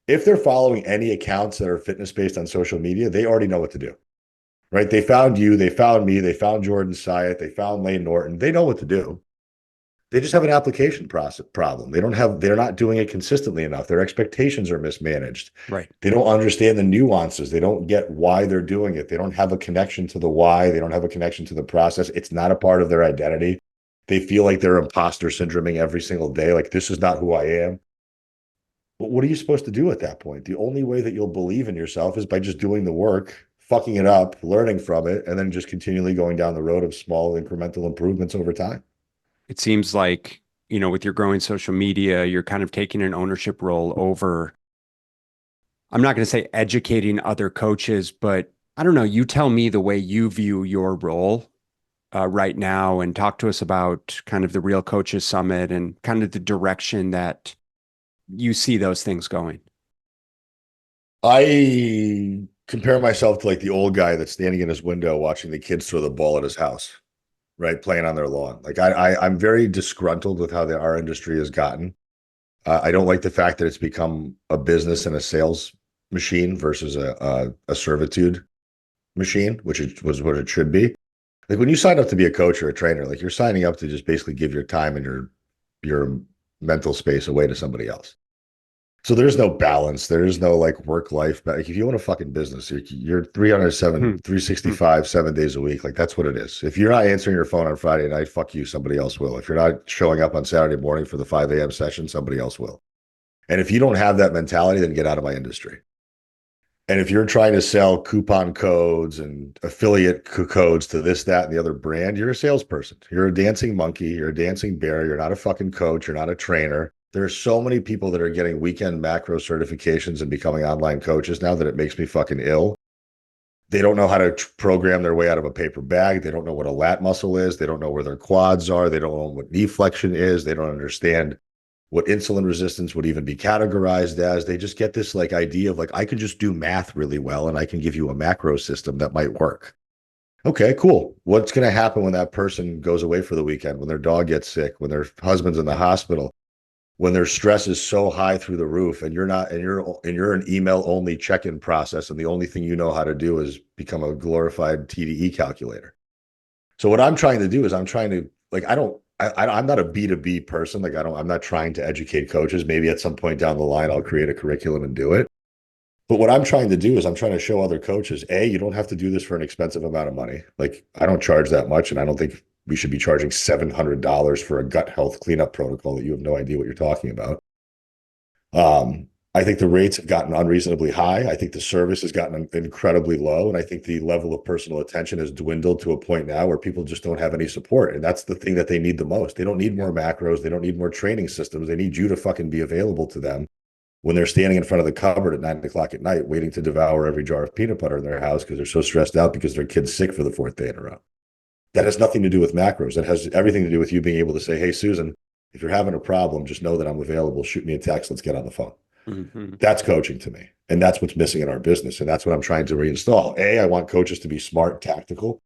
if they're following any accounts that are fitness based on social media, they already know what to do, right? They found you, they found me, they found Jordan Syatt, they found Lane Norton. They know what to do. They just have an application process problem. They're not doing it consistently enough. Their expectations are mismanaged. Right. They don't understand the nuances. They don't get why they're doing it. They don't have a connection to the why. They don't have a connection to the process. It's not a part of their identity. They feel like they're imposter syndroming every single day. Like, this is not who I am. But what are you supposed to do at that point? The only way that you'll believe in yourself is by just doing the work, fucking it up, learning from it, and then just continually going down the road of small incremental improvements over time. It seems like, with your growing social media, you're kind of taking an ownership role over, I'm not going to say educating other coaches, but I don't know. You tell me the way you view your role right now and talk to us about kind of the Real Coaches Summit and kind of the direction that you see those things going. I compare myself to like the old guy that's standing in his window watching the kids throw the ball at his house, right? Playing on their lawn. Like I'm very disgruntled with how our industry has gotten. I don't like the fact that it's become a business and a sales machine versus a servitude machine, which was what it should be. Like when you sign up to be a coach or a trainer, like you're signing up to just basically give your time and your mental space away to somebody else. So there's no balance. There's no like work life. Like if you own a fucking business, you're 307, Hmm. Hmm. 365, 7 days a week. Like that's what it is. If you're not answering your phone on Friday night, fuck you, somebody else will. If you're not showing up on Saturday morning for the 5 a.m. session, somebody else will. And if you don't have that mentality, then get out of my industry. And if you're trying to sell coupon codes and affiliate codes to this, that, and the other brand, you're a salesperson. You're a dancing monkey. You're a dancing bear. You're not a fucking coach. You're not a trainer. There are so many people that are getting weekend macro certifications and becoming online coaches now that it makes me fucking ill. They don't know how to program their way out of a paper bag. They don't know what a lat muscle is. They don't know where their quads are. They don't know what knee flexion is. They don't understand what insulin resistance would even be categorized as. They just get this like idea of like, I can just do math really well and I can give you a macro system that might work. Okay, cool. What's going to happen when that person goes away for the weekend, when their dog gets sick, when their husband's in the hospital, when their stress is so high through the roof and you're not, and you're an email only check-in process. And the only thing you know how to do is become a glorified TDE calculator. So what I'm trying to do is I'm trying to like I'm not a B2B person. Like I'm not trying to educate coaches. Maybe at some point down the line I'll create a curriculum and do it. But what I'm trying to do is I'm trying to show other coaches, A, you don't have to do this for an expensive amount of money. Like I don't charge that much, and I don't think we should be charging $700 for a gut health cleanup protocol that you have no idea what you're talking about. I think the rates have gotten unreasonably high. I think the service has gotten incredibly low. And I think the level of personal attention has dwindled to a point now where people just don't have any support. And that's the thing that they need the most. They don't need more macros. They don't need more training systems. They need you to fucking be available to them when they're standing in front of the cupboard at 9 o'clock at night, waiting to devour every jar of peanut butter in their house because they're so stressed out because their kid's sick for the fourth day in a row. That has nothing to do with macros. That has everything to do with you being able to say, hey, Susan, if you're having a problem, just know that I'm available. Shoot me a text. Let's get on the phone. Mm-hmm. That's coaching to me. And that's what's missing in our business. And that's what I'm trying to reinstall. I want coaches to be smart, tactical,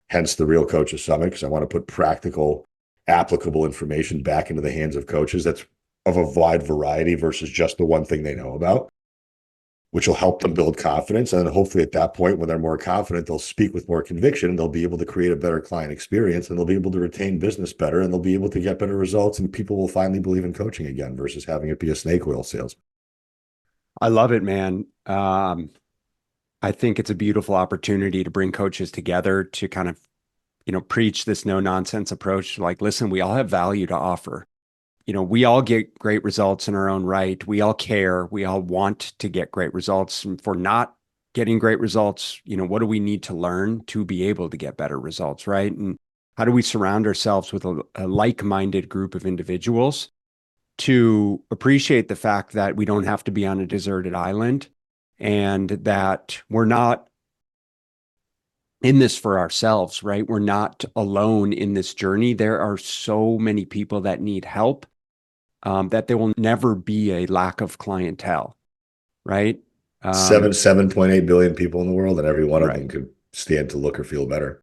hence the Real Coaches Summit, because I want to put practical, applicable information back into the hands of coaches that's of a wide variety versus just the one thing they know about, which will help them build confidence. And then hopefully at that point, when they're more confident, they'll speak with more conviction and they'll be able to create a better client experience and they'll be able to retain business better and they'll be able to get better results and people will finally believe in coaching again versus having it be a snake oil salesman. I love it, man. I think it's a beautiful opportunity to bring coaches together to kind of, preach this no nonsense approach. Like, listen, we all have value to offer. We all get great results in our own right. We all care. We all want to get great results. And for not getting great results, what do we need to learn to be able to get better results, right? And how do we surround ourselves with a like-minded group of individuals to appreciate the fact that we don't have to be on a deserted island and that we're not in this for ourselves, right? We're not alone in this journey. There are so many people that need help, that there will never be a lack of clientele, right? 7.8 billion people in the world, and every one of Right. them could stand to look or feel better.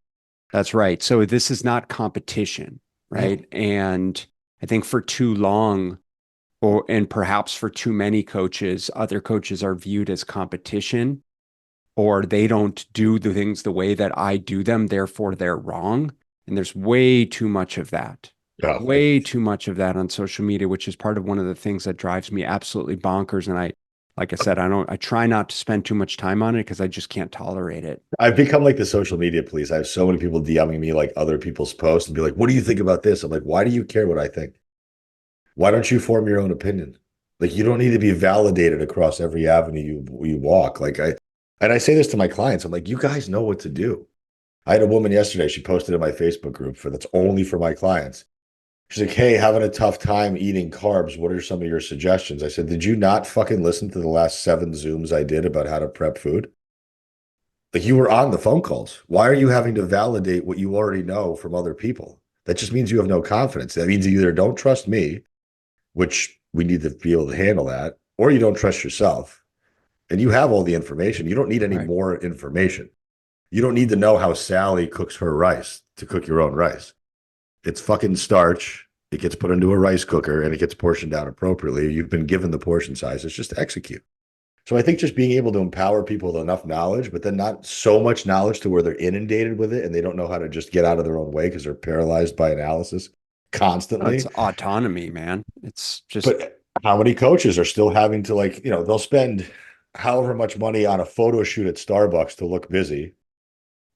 That's right. So this is not competition, right? And I think for too long, and perhaps for too many coaches, other coaches are viewed as competition, or they don't do the things the way that I do them, therefore they're wrong. And there's way too much of that. Yeah. Way too much of that on social media, which is part of one of the things that drives me absolutely bonkers. And like I said, I try not to spend too much time on it because I just can't tolerate it. I've become like the social media police. I have so many people DMing me like other people's posts and be like, what do you think about this? I'm like, why do you care what I think? Why don't you form your own opinion? Like, you don't need to be validated across every avenue you walk. And I say this to my clients. I'm like, you guys know what to do. I had a woman yesterday. She posted in my Facebook group that's only for my clients. She's like, hey, having a tough time eating carbs. What are some of your suggestions? I said, did you not fucking listen to the last 7 Zooms I did about how to prep food? Like, you were on the phone calls. Why are you having to validate what you already know from other people? That just means you have no confidence. That means you either don't trust me, which we need to be able to handle that, or you don't trust yourself. And you have all the information. You don't need any more information. You don't need to know how Sally cooks her rice to cook your own rice. It's fucking starch. It gets put into a rice cooker and it gets portioned out appropriately. You've been given the portion size. It's just execute. So I think just being able to empower people with enough knowledge, but then not so much knowledge to where they're inundated with it and they don't know how to just get out of their own way because they're paralyzed by analysis, constantly. It's autonomy, man. It's just But how many coaches are still having to, like, they'll spend however much money on a photo shoot at Starbucks to look busy,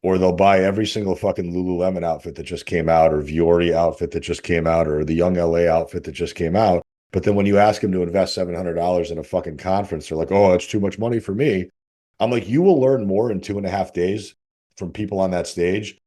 or they'll buy every single fucking Lululemon outfit that just came out, or Viore outfit that just came out, or the Young LA outfit that just came out. But then when you ask them to invest $700 in a fucking conference, they're like, oh, it's too much money for me. I'm like, you will learn more in 2.5 days from people on that stage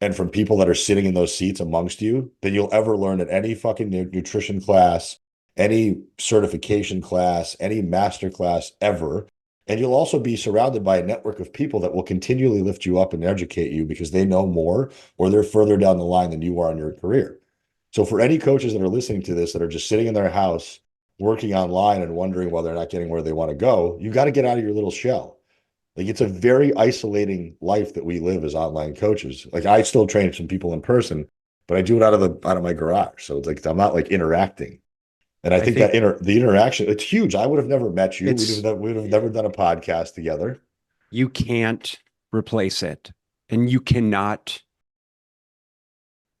and from people that are sitting in those seats amongst you than you'll ever learn at any fucking nutrition class, any certification class, any master class ever. And you'll also be surrounded by a network of people that will continually lift you up and educate you because they know more or they're further down the line than you are in your career. So for any coaches that are listening to this that are just sitting in their house working online and wondering why they're not getting where they want to go, you got to get out of your little shell. Like, it's a very isolating life that we live as online coaches. Like, I still train some people in person, but I do it out of my garage. So it's like I'm not like interacting. And I I think that think the interaction, it's huge. I would have never met you. it's We'd have never done a podcast together. you can't replace it. And you cannot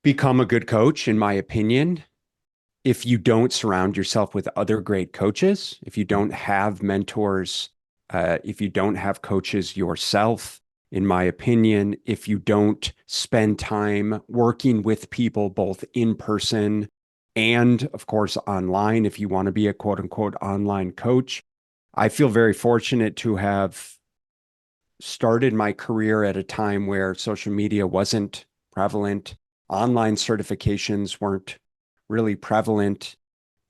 become a good coach, in my opinion, if you don't surround yourself with other great coaches, if you don't have mentors, if you don't have coaches yourself, in my opinion, if you don't spend time working with people both in person and, of course, online, if you want to be a quote unquote online coach. I feel very fortunate to have started my career at a time where social media wasn't prevalent. Online certifications weren't really prevalent.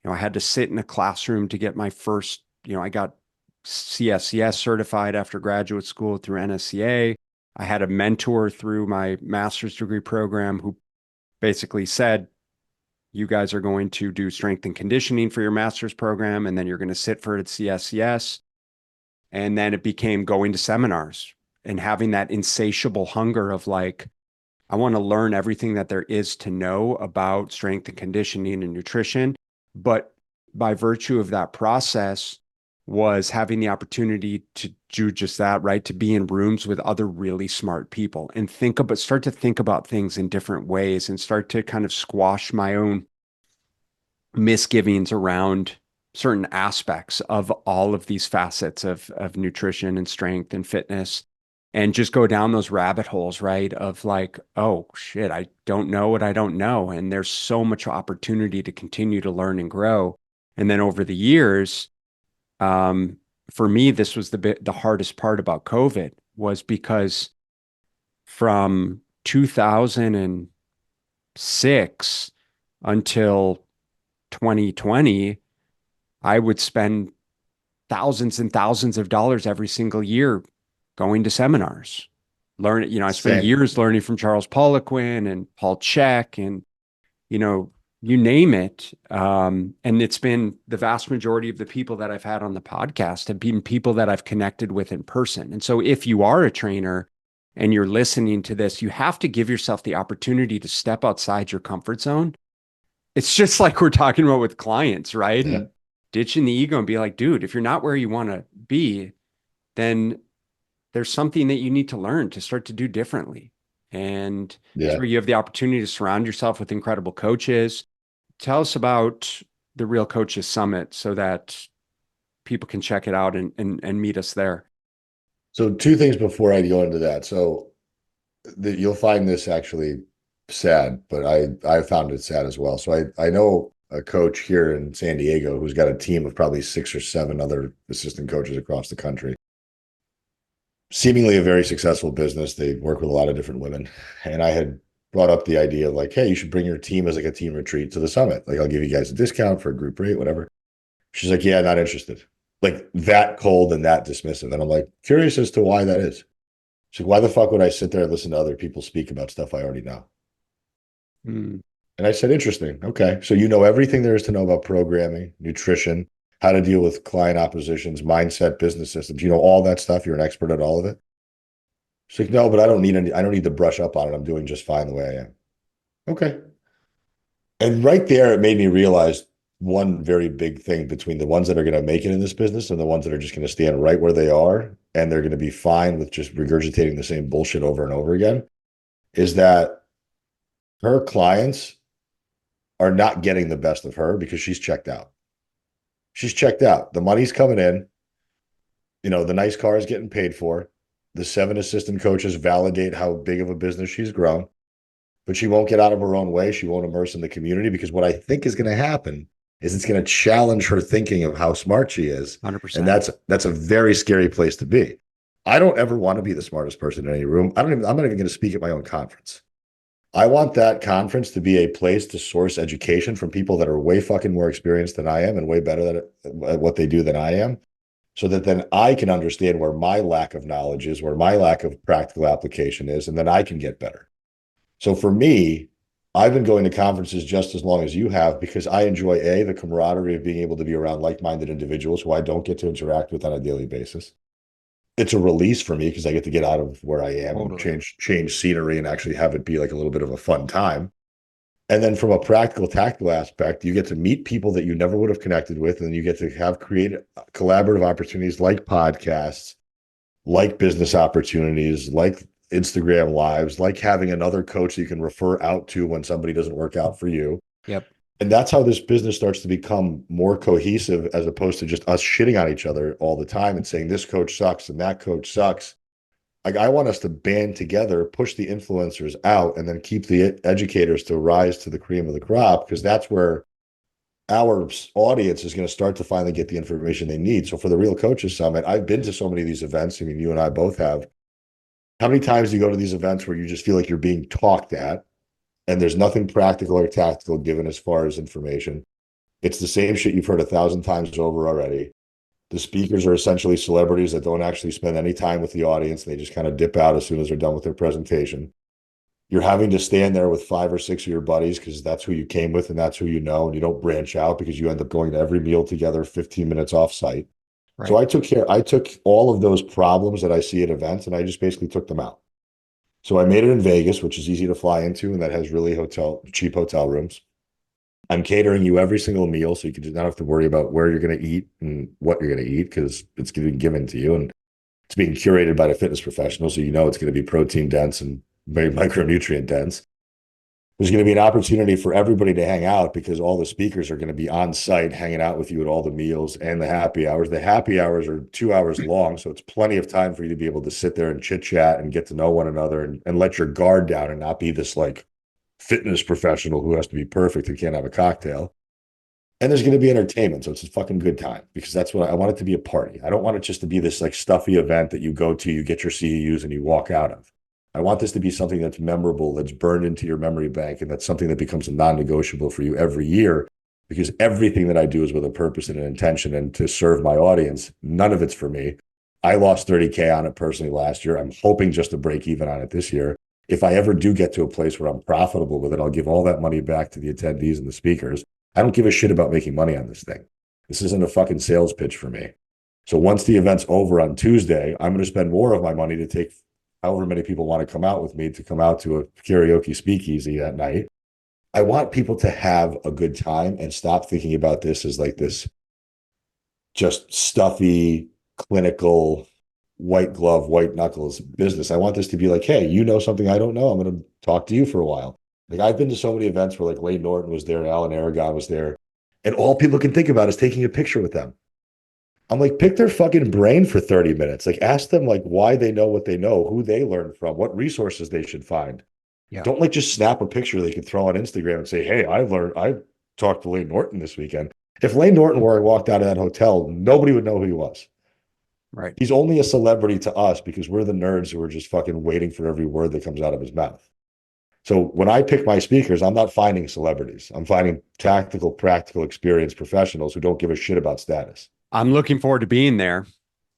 I had to sit in a classroom to get my first, I got CSCS certified after graduate school through NSCA. I had a mentor through my master's degree program who basically said, you guys are going to do strength and conditioning for your master's program, and then you're going to sit for it at CSCS. And then it became going to seminars and having that insatiable hunger of like, I want to learn everything that there is to know about strength and conditioning and nutrition. But by virtue of that process was having the opportunity to do just that, right? To be in rooms with other really smart people and start to think about things in different ways and start to kind of squash my own misgivings around certain aspects of all of these facets of nutrition and strength and fitness, and just go down those rabbit holes, right? Of like, oh shit, I don't know what I don't know. And there's so much opportunity to continue to learn and grow. And then over the years, for me, this was the hardest part about COVID was because from 2006 until 2020, I would spend thousands and thousands of dollars every single year going to seminars. I spent Same. years learning from Charles Poliquin and Paul Chek and, you name it. And it's been the vast majority of the people that I've had on the podcast have been people that I've connected with in person. And so if you are a trainer and you're listening to this, you have to give yourself the opportunity to step outside your comfort zone. It's just like we're talking about with clients, right? Yeah. And ditching the ego and be like, dude, if you're not where you want to be, then there's something that you need to learn to start to do differently. And it's Yeah. where you have the opportunity to surround yourself with incredible coaches. Tell us about the Real Coaches Summit so that people can check it out and meet us there. So two things before I go into that. So you'll find this actually sad, but I found it sad as well. So I know a coach here in San Diego who's got a team of probably 6 or 7 other assistant coaches across the country. Seemingly a very successful business. They work with a lot of different women. And I had brought up the idea of like, hey, you should bring your team as like a team retreat to the summit. Like, I'll give you guys a discount for a group rate, whatever. She's like, yeah, not interested. Like, that cold and that dismissive. And I'm like, curious as to why that is. She's like, why the fuck would I sit there and listen to other people speak about stuff I already know? Hmm. And I said, interesting. Okay. So you know everything there is to know about programming, nutrition, how to deal with client oppositions, mindset, business systems. You know all that stuff. You're an expert at all of it. She's like, no, but I don't need to brush up on it. I'm doing just fine the way I am. Okay. And right there, it made me realize one very big thing between the ones that are going to make it in this business and the ones that are just going to stand right where they are and they're going to be fine with just regurgitating the same bullshit over and over again is that her clients are not getting the best of her because she's checked out. She's checked out. The money's coming in. The nice car is getting paid for. The 7 assistant coaches validate how big of a business she's grown, but she won't get out of her own way. She won't immerse in the community because what I think is going to happen is it's going to challenge her thinking of how smart she is. 100%. And that's a very scary place to be. I don't ever want to be the smartest person in any room. I'm not even going to speak at my own conference. I want that conference to be a place to source education from people that are way fucking more experienced than I am and way better at what they do than I am, so that then I can understand where my lack of knowledge is, where my lack of practical application is, and then I can get better. So for me, I've been going to conferences just as long as you have because I enjoy the camaraderie of being able to be around like-minded individuals who I don't get to interact with on a daily basis. It's a release for me because I get to get out of where I am and change scenery and actually have it be like a little bit of a fun time. And then from a practical, tactical aspect, you get to meet people that you never would have connected with, and you get to have creative, collaborative opportunities like podcasts, like business opportunities, like Instagram lives, like having another coach that you can refer out to when somebody doesn't work out for you. Yep. And that's how this business starts to become more cohesive as opposed to just us shitting on each other all the time and saying this coach sucks and that coach sucks. Like, I want us to band together, push the influencers out, and then keep the educators to rise to the cream of the crop, because that's where our audience is going to start to finally get the information they need. So for the Real Coaches Summit, I've been to so many of these events. I mean, you and I both have. How many times do you go to these events where you just feel like you're being talked at and there's nothing practical or tactical given as far as information? It's the same shit you've heard 1,000 times over already. The speakers are essentially celebrities that don't actually spend any time with the audience. They just kind of dip out as soon as they're done with their presentation. You're having to stand there with 5 or 6 of your buddies because that's who you came with and that's who you know, and you don't branch out because you end up going to every meal together 15 minutes off site. Right. So I took all of those problems that I see at events and I just basically took them out. So I made it in Vegas, which is easy to fly into, and that has really cheap hotel rooms. I'm catering you every single meal, so you can just not have to worry about where you're going to eat and what you're going to eat because it's getting given to you, and it's being curated by the fitness professional, so you know it's going to be protein dense and very micronutrient dense. There's going to be an opportunity for everybody to hang out because all the speakers are going to be on site hanging out with you at all the meals and the happy hours. The happy hours are 2 hours long, so it's plenty of time for you to be able to sit there and chit chat and get to know one another and let your guard down and not be this like fitness professional who has to be perfect and can't have a cocktail. And there's going to be entertainment, so it's a fucking good time because that's what I want it to be, a party. I don't want it just to be this like stuffy event that you go to, you get your CEUs and you walk out of. I want this to be something that's memorable, that's burned into your memory bank, and that's something that becomes a non-negotiable for you every year, because everything that I do is with a purpose and an intention and to serve my audience. None of it's for me. I lost 30K on it personally last year. I'm hoping just to break even on it this year. If I ever do get to a place where I'm profitable with it, I'll give all that money back to the attendees and the speakers. I don't give a shit about making money on this thing. This isn't a fucking sales pitch for me. So once the event's over on Tuesday, I'm going to spend more of my money to take however many people want to come out with me to come out to a karaoke speakeasy that night. I want people to have a good time and stop thinking about this as like this just stuffy, clinical, white glove, white knuckles business. I want this to be like, hey, you know something I don't know. I'm going to talk to you for a while. Like, I've been to so many events where like Lane Norton was there, Alan Aragon was there, and all people can think about is taking a picture with them. I'm like, pick their fucking brain for 30 minutes. Like, ask them like why they know what they know, who they learned from, what resources they should find. Yeah. Don't like just snap a picture they could throw on Instagram and say, hey, I talked to Lane Norton this weekend. If Lane Norton were walked out of that hotel, nobody would know who he was. Right. He's only a celebrity to us because we're the nerds who are just fucking waiting for every word that comes out of his mouth. So when I pick my speakers, I'm not finding celebrities. I'm finding tactical, practical, experienced professionals who don't give a shit about status. I'm looking forward to being there.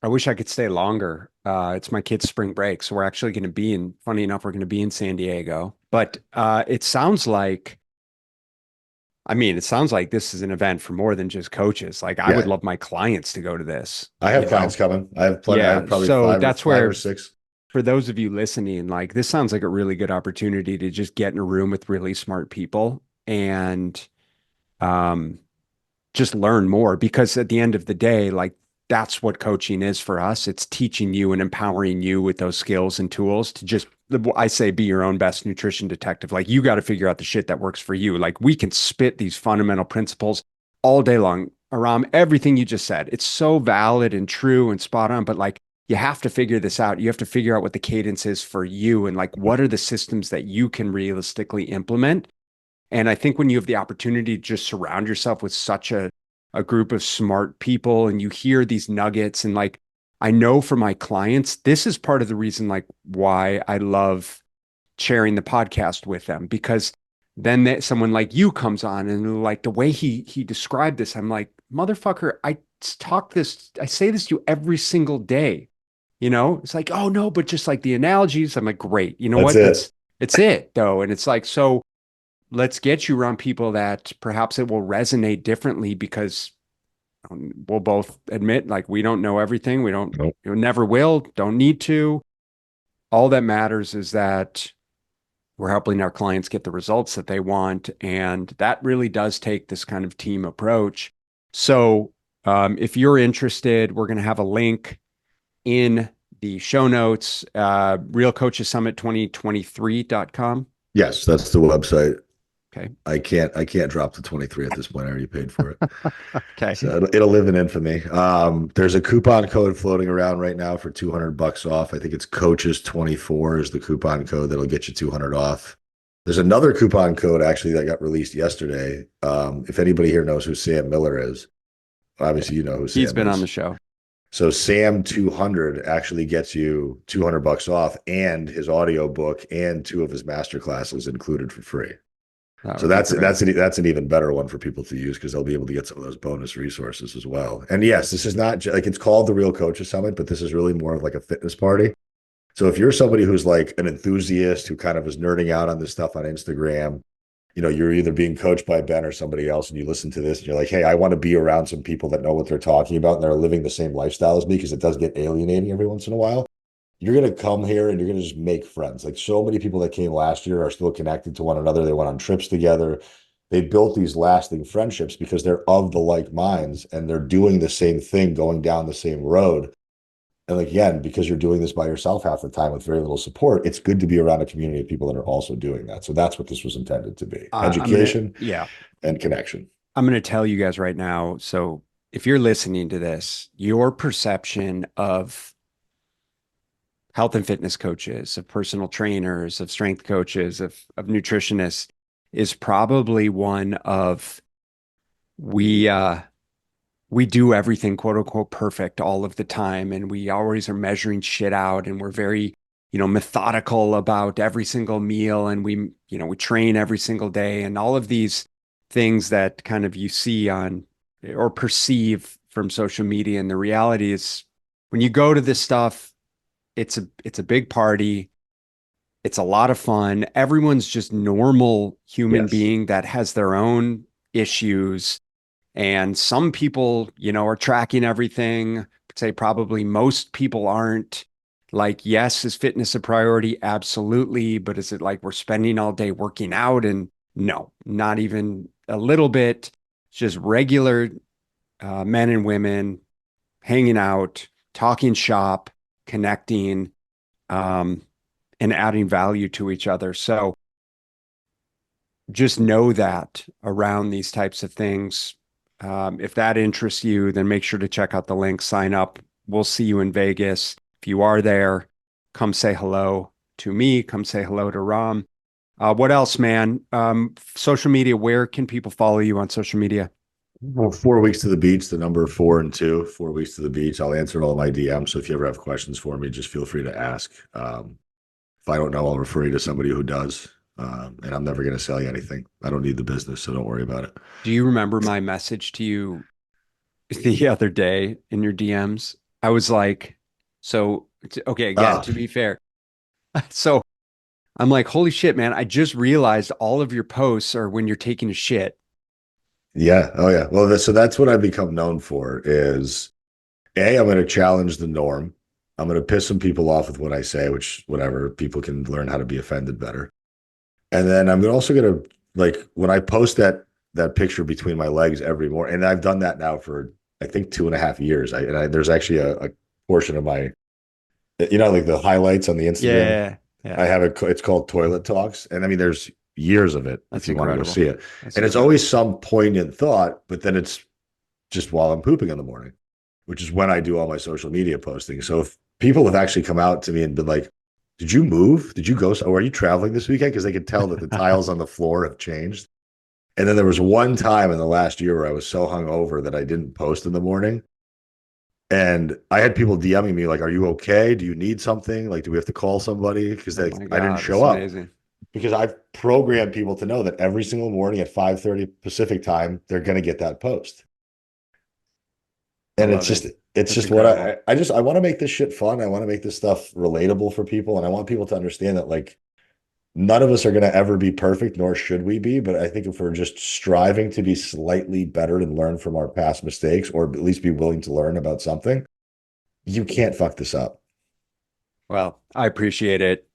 I wish I could stay longer. It's my kid's spring break, so we're actually going to be in, funny enough, we're going to be in San Diego. But it sounds like, it sounds like this is an event for more than just coaches. Like, I would love my clients to go to this. I have clients coming. I have plenty. I have probably five or six. For those of you listening, like, this sounds like a really good opportunity to just get in a room with really smart people and just learn more, because at the end of the day, like, that's what coaching is for us. It's teaching you and empowering you with those skills and tools to just I say be your own best nutrition detective. Like you got to figure out the shit that works for you. Like we can spit these fundamental principles all day long. Aram, everything you just said, it's so valid and true and spot on, but like you have to figure this out. You have to figure out what the cadence is for you and like what are the systems that you can realistically implement. And I think when you have the opportunity to just surround yourself with such a group of smart people and you hear these nuggets and like I know for my clients, this is part of the reason like why I love sharing the podcast with them because then someone like you comes on and like the way he described this, I'm like, motherfucker, I say this to you every single day. You know, it's like, oh no, but just like the analogies. I'm like, great. You know That's what? it. It's it though. And it's like, so let's get you around people that perhaps it will resonate differently because we'll both admit like we don't know everything. We don't, Nope. never will, don't need to. All that matters is that we're helping our clients get the results that they want. And that really does take this kind of team approach. So if you're interested, we're going to have a link in the show notes, realcoachessummit2023.com. Yes, that's the website. Okay. I can't drop the 23 at this point. I already paid for it. Okay. So it'll live in infamy. There's a coupon code floating around right now for $200 off. I think it's coaches 24 is the coupon code that'll get you 200 off. There's another coupon code actually that got released yesterday. If anybody here knows who Sam Miller is, obviously you know who Sam He's been is. on the show. So Sam 200 actually gets you $200 off and his audio book and two of his master classes included for free. So that's an even better one for people to use because they'll be able to get some of those bonus resources as well. And yes, this is not like it's called the Real Coaches Summit, but this is really more of like a fitness party. So if you're somebody who's like an enthusiast who kind of is nerding out on this stuff on Instagram, you know, you're either being coached by Ben or somebody else, and you listen to this and you're like, hey, I want to be around some people that know what they're talking about and they're living the same lifestyle as me because it does get alienating every once in a while. You're going to come here and you're going to just make friends. Like so many people that came last year are still connected to one another. They went on trips together. They built these lasting friendships because they're of the like minds and they're doing the same thing, going down the same road. And again, because you're doing this by yourself half the time with very little support, it's good to be around a community of people that are also doing that. So that's what this was intended to be. Education and connection. I'm going to tell you guys right now. So if you're listening to this, your perception of health and fitness coaches, of personal trainers, of strength coaches, of nutritionists is probably one of we do everything quote unquote perfect all of the time. And we always are measuring shit out and we're very, methodical about every single meal. And we train every single day and all of these things that kind of you see on or perceive from social media. And the reality is when you go to this stuff, it's a big party. It's a lot of fun. Everyone's just normal human being that has their own issues. And some people, are tracking everything. I'd say probably most people aren't. Like, yes, is fitness a priority? Absolutely. But is it like we're spending all day working out? And no, not even a little bit. It's just regular men and women hanging out, talking shop, connecting, and adding value to each other. So just know that around these types of things, if that interests you, then make sure to check out the link, sign up. We'll see you in Vegas. If you are there, come say hello to me, come say hello to Ram. What else, man? Social media, where can people follow you on social media? Well, 4 weeks to the beach, the number 4 and 2, 4 weeks to the beach. I'll answer all my DMs. So if you ever have questions for me, just feel free to ask. If I don't know, I'll refer you to somebody who does. And I'm never going to sell you anything. I don't need the business, so don't worry about it. Do you remember my message to you the other day in your DMs? I was like, okay, again, to be fair. So I'm like, holy shit, man. I just realized all of your posts are when you're taking a shit. Yeah. Oh, yeah. Well, so that's what I've become known for is I'm going to challenge the norm. I'm going to piss some people off with what I say, which whatever, people can learn how to be offended better. And then I'm also going to, like, when I post that picture between my legs every morning, and I've done that now for, I think, 2.5 years. There's actually a portion of my, like the highlights on the Instagram. Yeah. I have it's called Toilet Talks. And I mean, there's years of it That's if you want to go incredible. see it. That's And it's incredible. always some poignant thought, but then it's just while I'm pooping in the morning, which is when I do all my social media posting. So if people have actually come out to me and been like, did you move? Did you go? Oh, are you traveling this weekend? Because they could tell that the tiles on the floor have changed. And then there was one time in the last year where I was so hungover that I didn't post in the morning. And I had people DMing me like, are you okay? Do you need something? Like, do we have to call somebody? Because Oh I my didn't God, show that's up. amazing. Because I've programmed people to know that every single morning at 5:30 Pacific time, they're going to get that post. I And love it. it's That's just what incredible. I want to make this shit fun. I want to make this stuff relatable for people. And I want people to understand that like none of us are going to ever be perfect, nor should we be. But I think if we're just striving to be slightly better and learn from our past mistakes, or at least be willing to learn about something, you can't fuck this up. Well, I appreciate it.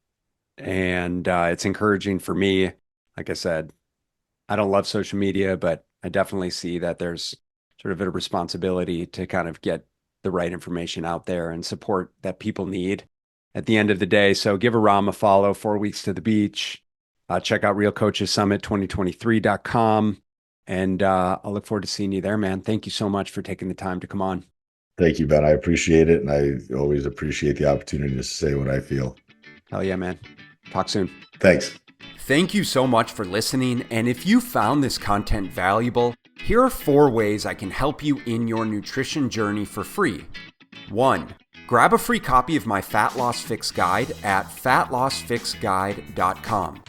And it's encouraging for me. Like I said, I don't love social media, but I definitely see that there's sort of a responsibility to kind of get the right information out there and support that people need at the end of the day. So give Aram a follow, 4 weeks to the beach. Check out realcoachessummit2023.com. And I'll look forward to seeing you there, man. Thank you so much for taking the time to come on. Thank you, Ben. I appreciate it. And I always appreciate the opportunity to say what I feel. Hell yeah, man. Talk soon. Thanks. Thank you so much for listening, and if you found this content valuable, here are 4 ways I can help you in your nutrition journey for free. 1. Grab a free copy of my Fat Loss Fix Guide at fatlossfixguide.com.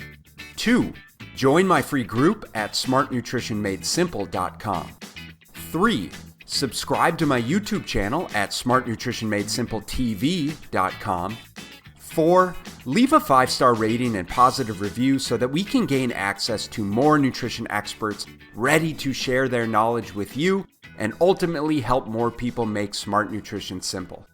2. Join my free group at smartnutritionmadesimple.com. 3. Subscribe to my YouTube channel at smartnutritionmadesimpletv.com. 4. Leave a 5-star rating and positive review so that we can gain access to more nutrition experts ready to share their knowledge with you and ultimately help more people make smart nutrition simple.